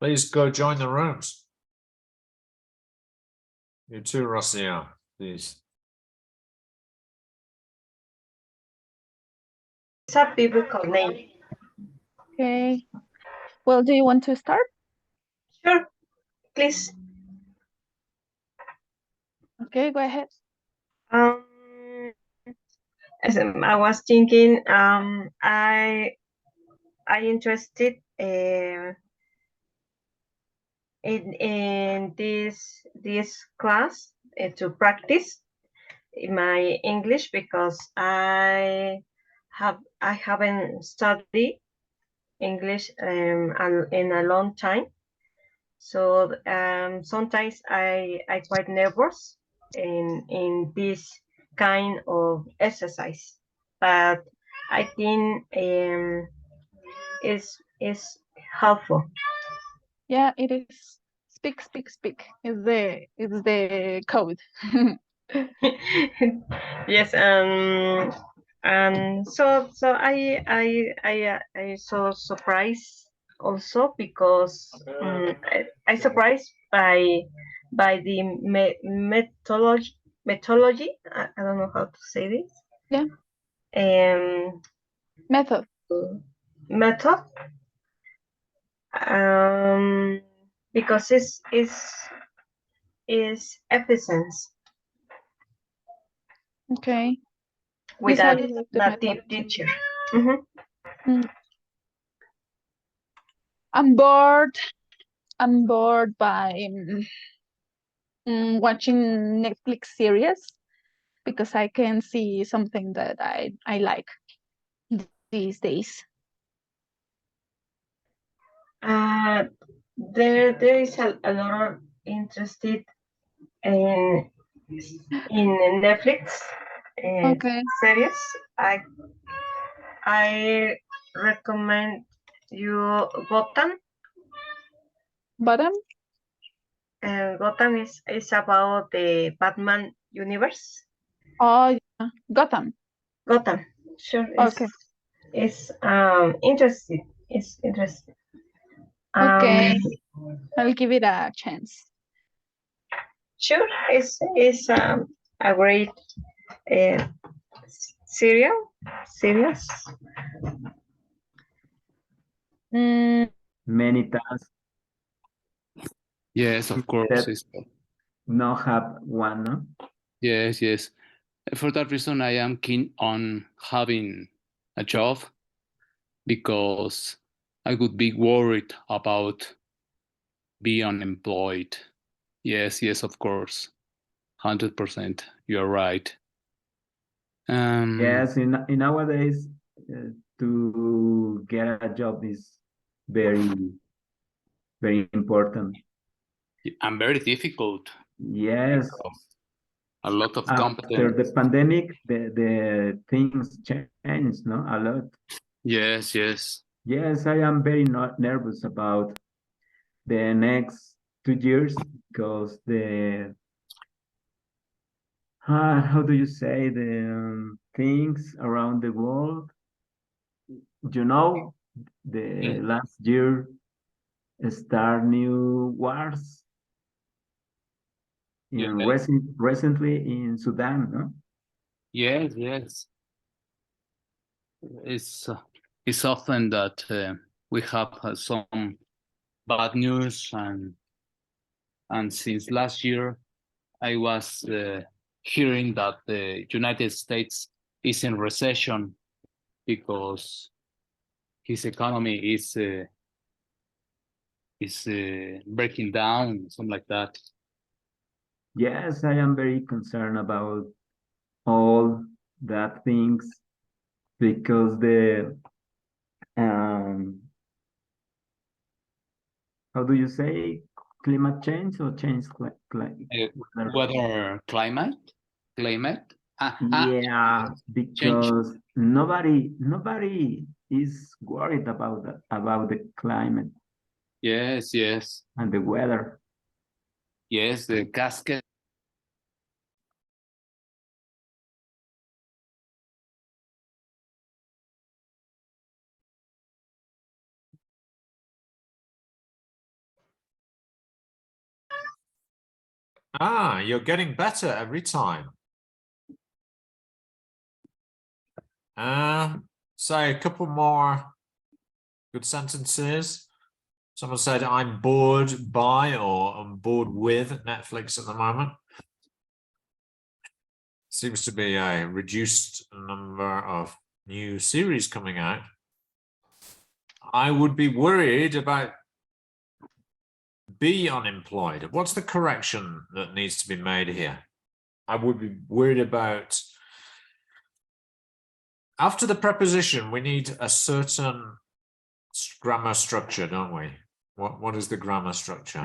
Please go join the rooms. You too, Rocio, please. It's a biblical name. Okay. Well, do you want to start? Sure, please. Okay, go ahead. As I was thinking, I interested in this class to practice my English, because I haven't studied English in a long time. So sometimes I quite nervous in this kind of exercise, but I think is helpful. Yeah, it is. Speak, speak, speak. Is the code. Yes, and so I so surprised also, because I surprised by the methodology. I don't know how to say this. Yeah. Method. Method. Because it's efficient Okay. with These are a the native methods. teacher. I'm bored. I'm bored by watching Netflix series, because I can see something that I like these days. There is a lot of interested in Netflix Okay. series. I recommend you Gotham. Bottom. Gotham is about the Batman universe. Oh, yeah. Gotham. Gotham, sure. Okay. It's interesting. It's interesting. Okay. I'll give it a chance. Sure, it's a great series. Many tasks. Yes, of course. That no have one, no? Yes, yes. For that reason, I am keen on having a job because I would be worried about being unemployed. Yes, of course. 100%. You're right. Yes, in nowadays, to get a job is very, very important. And very difficult. Yes, A lot of after competence. the pandemic, the things changed, no, a lot. Yes. Yes, I am very not nervous about the next 2 years because how do you say, the things around the world, the last year start new wars in recently in Sudan, no? Yes. It's often that we have some bad news, and since last year, I was hearing that the United States is in recession because his economy is breaking down, something like that. Yes, I am very concerned about all that things because the how do you say, climate change or change Weather, climate. Yeah, because nobody is worried about the climate Yes. and the weather. Yes, the casket. You're getting better every time. Say a couple more good sentences. Someone said, I'm bored by, or I'm bored with Netflix at the moment. Seems to be a reduced number of new series coming out. I would be worried about be unemployed. What's the correction that needs to be made here? I would be worried about, after the preposition, we need a certain grammar structure, don't we? What is the grammar structure?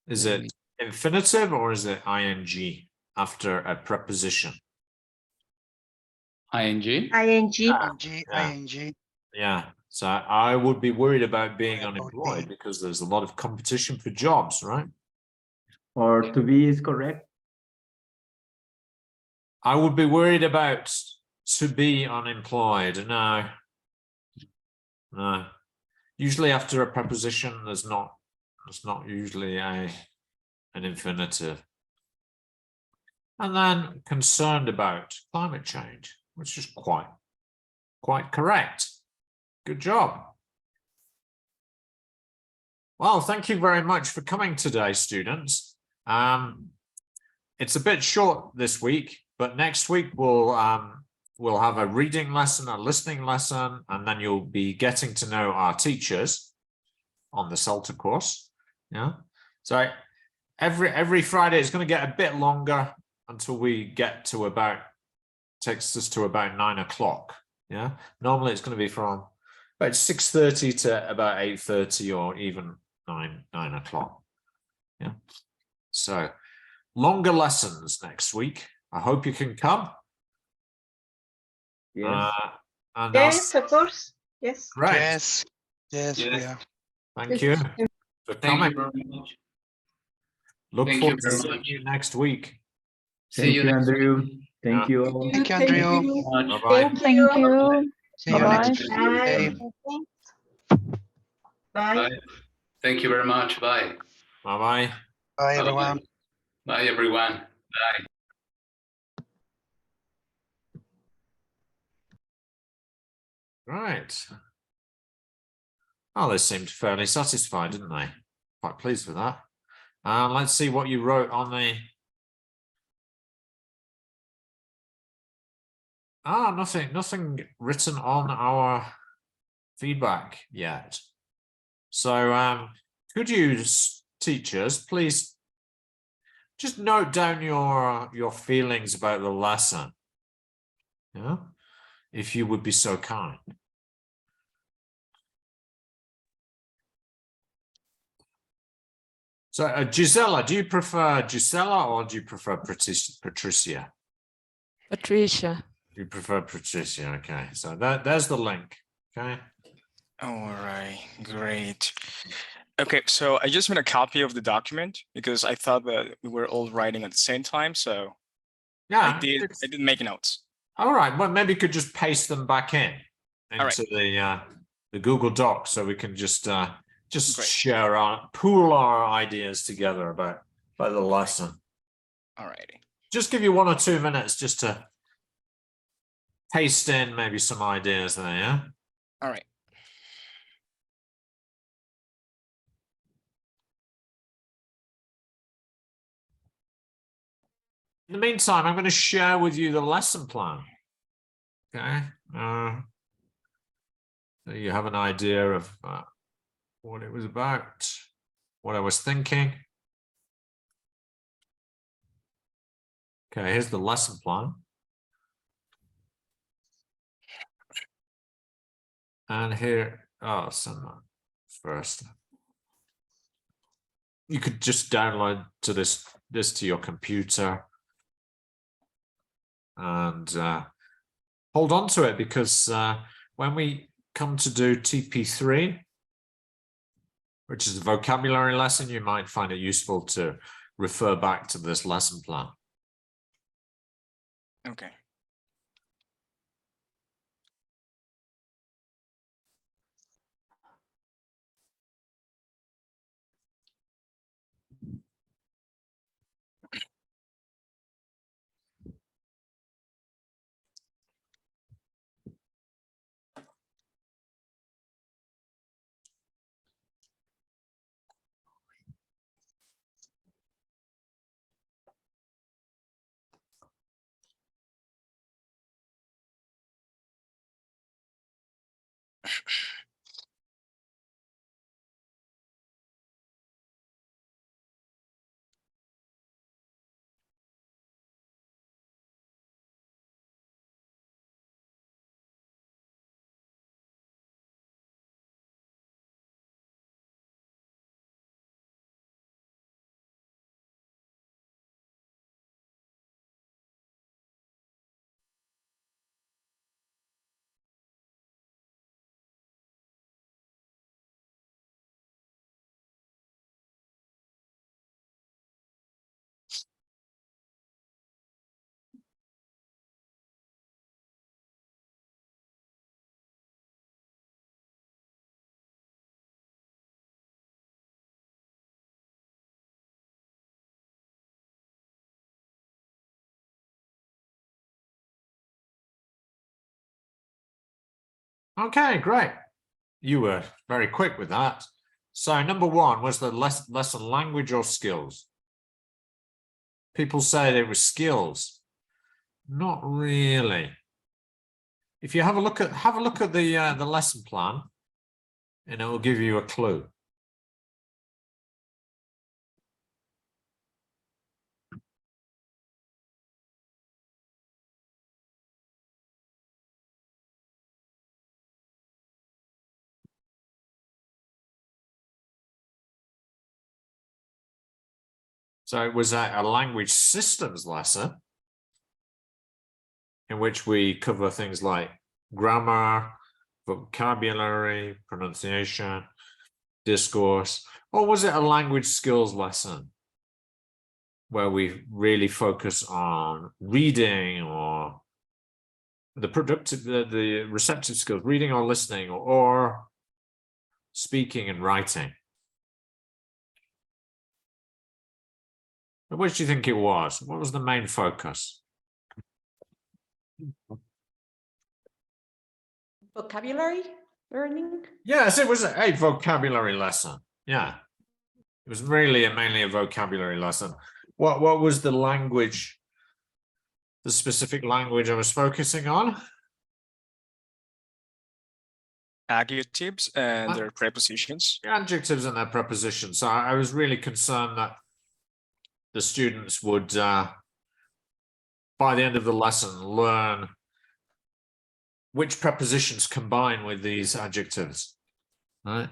Is it infinitive or is it ing after a preposition? ING. ing. ing. Yeah, so I would be worried about being About unemployed being. because there's a lot of competition for jobs, right? Or to be is correct. I would be worried about to be unemployed. No. Usually after a preposition, there's not usually an infinitive. And then concerned about climate change, which is quite correct. Good job. Well, thank you very much for coming today, students. It's a bit short this week, but next week we'll have a reading lesson, a listening lesson, and then you'll be getting to know our teachers on the CELTA course. Yeah. So every Friday it's going to get a bit longer until we get to takes us to about 9 o'clock. Yeah. Normally it's going to be from about 6:30 to about 8:30 or even 9 o'clock. Yeah. So longer lessons next week. I hope you can come. Yes. And Yes, of course. Yes. right. Yes, we are. Thank you for coming. Thank you very much. Look Thank forward you to very seeing much. you next week. Thank you, next Andrew. week. Thank you all. Thank you, Andrew. Bye-bye. Thank you. See you Bye-bye. next Tuesday. Bye. Bye. Thank you very much. Bye. Bye-bye. Bye, everyone. Bye, everyone. Right. Oh, they seemed fairly satisfied, didn't they? Quite pleased with that. Let's see what you wrote on the. Nothing written on our feedback yet. So could you, teachers, please just note down your feelings about the lesson? Yeah, if you would be so kind. So Gisela, do you prefer Gisela or do you prefer Patricia? Patricia. You prefer Patricia, okay. So there's the link, okay? All right, great. Okay, so I just made a copy of the document because I thought that we were all writing at the same time, so Yeah, I did make notes. All right, well, maybe you could just paste them back in All right. into the Google Doc, so we can just Great. share pool our ideas together about the lesson. All righty. Just give you 1 or 2 minutes just to paste in maybe some ideas there, yeah? All right. In the meantime, I'm going to share with you the lesson plan. Okay. So you have an idea of what it was about, what I was thinking. Okay, here's the lesson plan. And here, some first. You could just download to this to your computer and hold on to it, because when we come to do TP3, which is a vocabulary lesson, you might find it useful to refer back to this lesson plan. Okay. Okay, great. You were very quick with that. So number 1 was the lesson language or skills. People said it was skills. Not really. If you have a look at the lesson plan, and it will give you a clue. So it was a language systems lesson in which we cover things like grammar, vocabulary, pronunciation, discourse, or was it a language skills lesson where we really focus on reading or the receptive skills, reading or listening, or speaking and writing? Which do you think it was? What was the main focus? Vocabulary learning? Yes, it was a vocabulary lesson. Yeah. It was really mainly a vocabulary lesson. What was the language, the specific language I was focusing on? Adjectives and their prepositions. Adjectives and their prepositions. So I was really concerned that the students would, by the end of the lesson, learn which prepositions combine with these adjectives, right?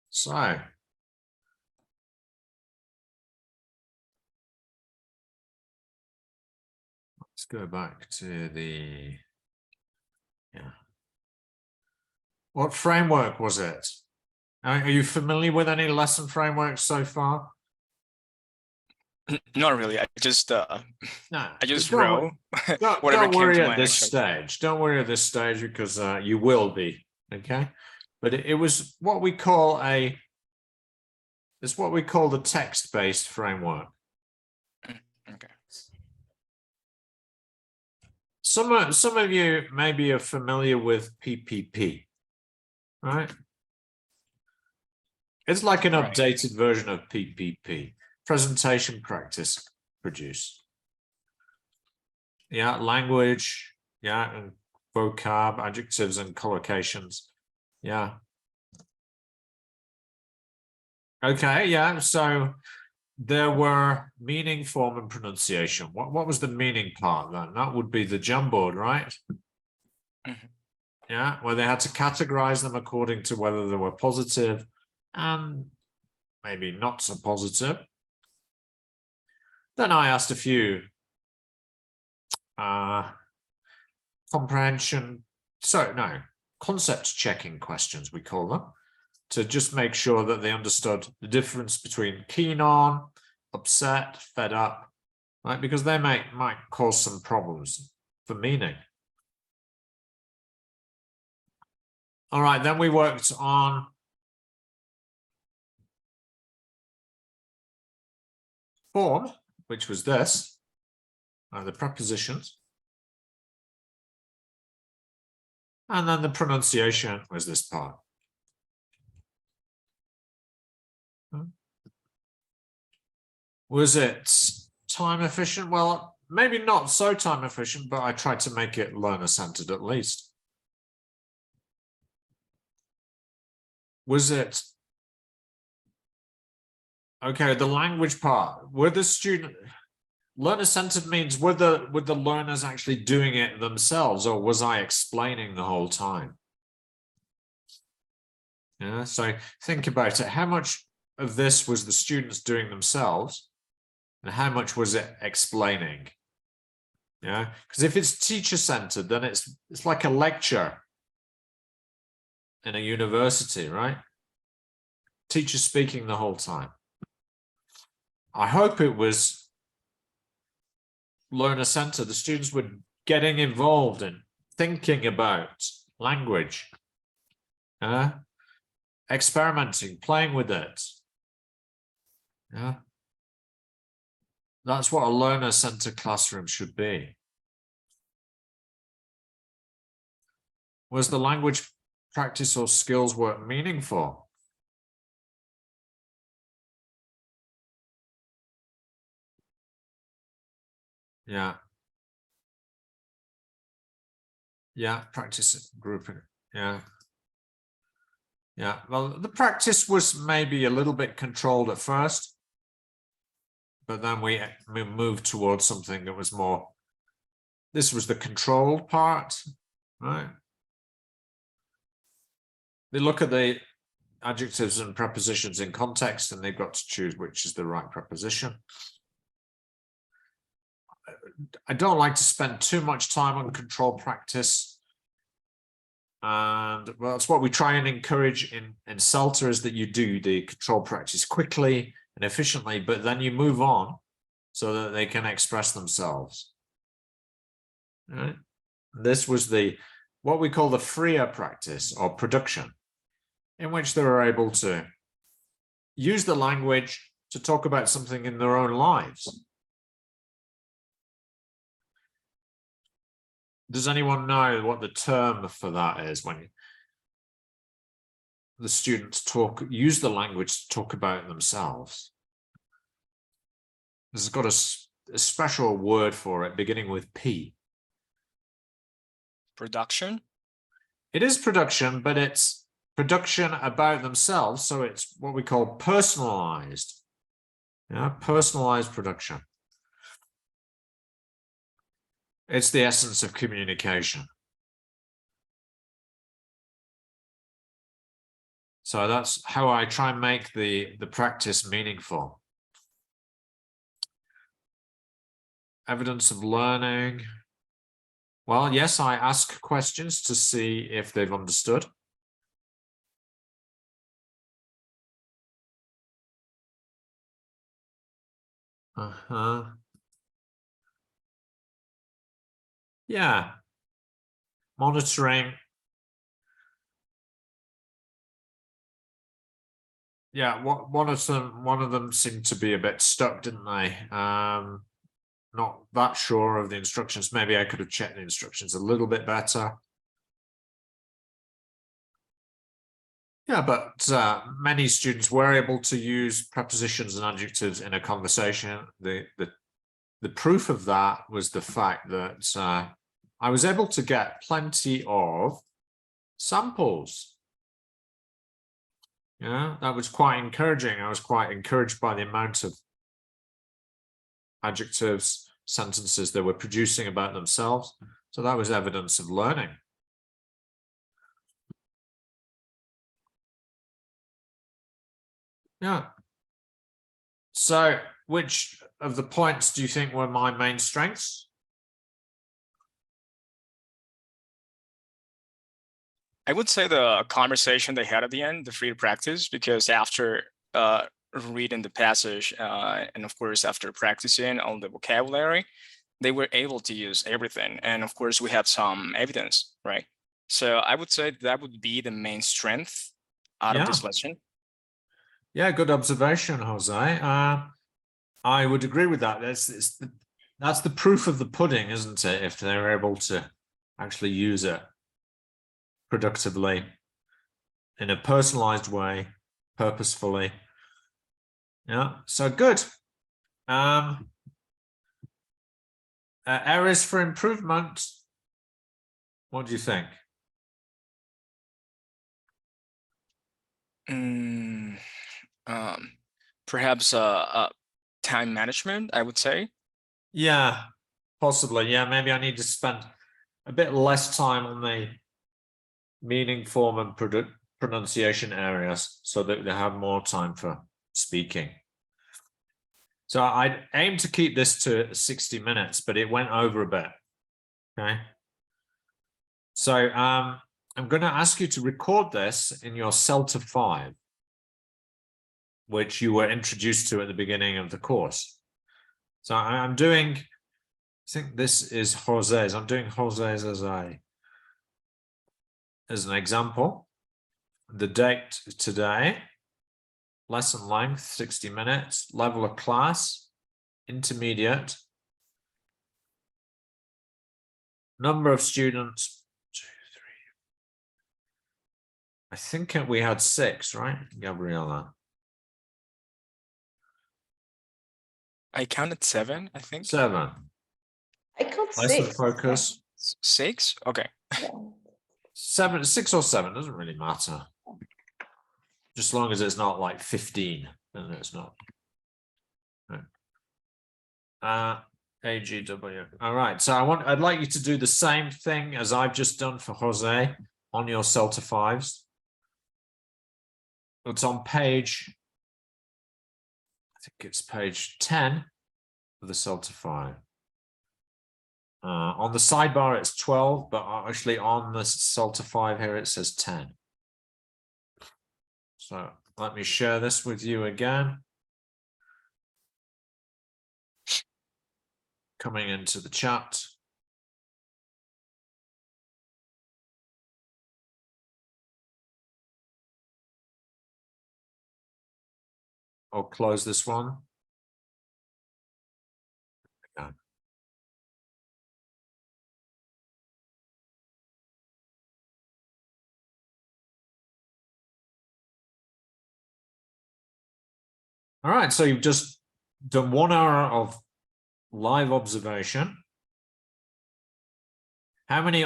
So, let's go back to the, yeah. What framework was it? Are you familiar with any lesson frameworks so far? Not really. I just No, I just don't wrote whatever don't came worry to at mind. this stage. Don't worry at this stage because you will be, okay? But it was what we call it's what we call the text-based framework. Okay. Some of you maybe are familiar with PPP, right? It's like an Right. updated version of PPP, presentation practice produce. Yeah, language, yeah, and vocab, adjectives and collocations. Yeah. Okay, yeah, so there were meaning, form, and pronunciation. What was the meaning part then? That would be the Jamboard, right? Mhm. Yeah, where they had to categorize them according to whether they were positive and maybe not so positive. Then I asked a few concept checking questions, we call them, to just make sure that they understood the difference between keen on, upset, fed up, right? Because they might cause some problems for meaning. All right, then we worked on form, which was this, the prepositions. And then the pronunciation was this part. Was it time efficient? Well, maybe not so time efficient, but I tried to make it learner-centered at least. Was it okay? The language part, were the student learner-centered means were the learners actually doing it themselves, or was I explaining the whole time? Yeah, so think about it. How much of this was the students doing themselves, and how much was it explaining? Yeah, because if it's teacher-centered, then it's like a lecture in a university, right? Teacher speaking the whole time. I hope it was learner-centered. The students were getting involved in thinking about language, experimenting, playing with it. Yeah, that's what a learner-centered classroom should be. Was the language practice or skills work meaningful? Yeah. Yeah, practice grouping. Yeah. Yeah, well, the practice was maybe a little bit controlled at first, but then we moved towards something that was more, this was the controlled part, right? They look at the adjectives and prepositions in context, and they've got to choose which is the right preposition. I don't like to spend too much time on control practice. And well, that's what we try and encourage in CELTA, is that you do the control practice quickly and efficiently, but then you move on so that they can express themselves. All right? This was what we call the freer practice or production, in which they were able to use the language to talk about something in their own lives. Does anyone know what the term for that is? the students use the language to talk about themselves. It's got a special word for it, beginning with P. Production. It is production, but it's production about themselves. So it's what we call personalized. Yeah, personalized production. It's the essence of communication. So that's how I try and make the practice meaningful. Evidence of learning. Well, yes, I ask questions to see if they've understood. Yeah. Monitoring. Yeah, one of them seemed to be a bit stuck, didn't they? Not that sure of the instructions. Maybe I could have checked the instructions a little bit better. Yeah, but many students were able to use prepositions and adjectives in a conversation. The proof of that was the fact that I was able to get plenty of samples. Yeah, that was quite encouraging. I was quite encouraged by the amount of adjectives, sentences they were producing about themselves. So that was evidence of learning. Yeah. So which of the points do you think were my main strengths? I would say the conversation they had at the end, the free practice, because after reading the passage and of course after practicing on the vocabulary, they were able to use everything. And of course we had some evidence, right? So I would say that would be the main strength out of this lesson. Yeah, good observation, Jose. I would agree with that. That's the proof of the pudding, isn't it? If they're able to actually use it productively in a personalized way, purposefully. Yeah, so good. Areas for improvement. What do you think? Perhaps time management, I would say. Yeah, possibly. Yeah, maybe I need to spend a bit less time on the meaning, form, and pronunciation areas so that they have more time for speaking. So I aim to keep this to 60 minutes, but it went over a bit. Okay. So I'm going to ask you to record this in your CELTA 5, which you were introduced to at the beginning of the course. So I'm doing, I think this is Jose's. I'm doing Jose's as an example. The date today, lesson length 60 minutes, level of class, intermediate, number of students, 2, 3. I think we had 6, right, Gabriela? I counted 7, I think. 7. I got Lesson 6. focus. 6? Okay. 7, 6 or 7 doesn't really matter. Just as long as it's not like 15, then it's not. AGW. All right. So I'd like you to do the same thing as I've just done for Jose on your CELTA 5s. It's on page, I think it's page 10 of the CELTA 5. On the sidebar, it's 12, but actually on the CELTA 5 here, it says 10. So let me share this with you again. Coming into the chat. I'll close this one. All right, so you've just done 1 hour of live observation. How many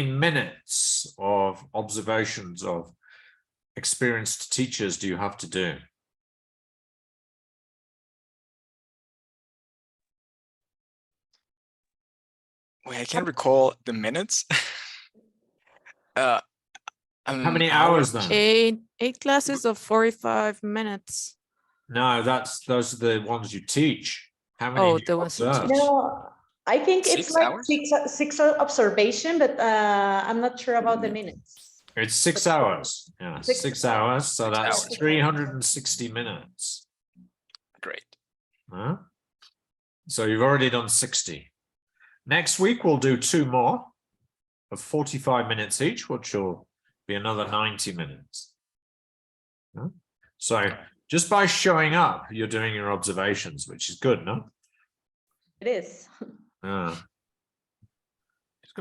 minutes of observations of experienced teachers do you have to do? Wait, I can't recall the minutes. How many hours then? Eight classes of 45 minutes. No, those are the ones you teach. How many? Oh, do you the ones you observe? teach. No, I think it's 6 like hours? six observation, but I'm not sure about the minutes. It's 6 hours. Yeah, 6 hours. So 6 that's hours. 360 minutes. Great. Huh? So you've already done 60. Next week, we'll do 2 more of 45 minutes each, which will be another 90 minutes. Huh? So just by showing up, you're doing your observations, which is good, no? It is. Yeah.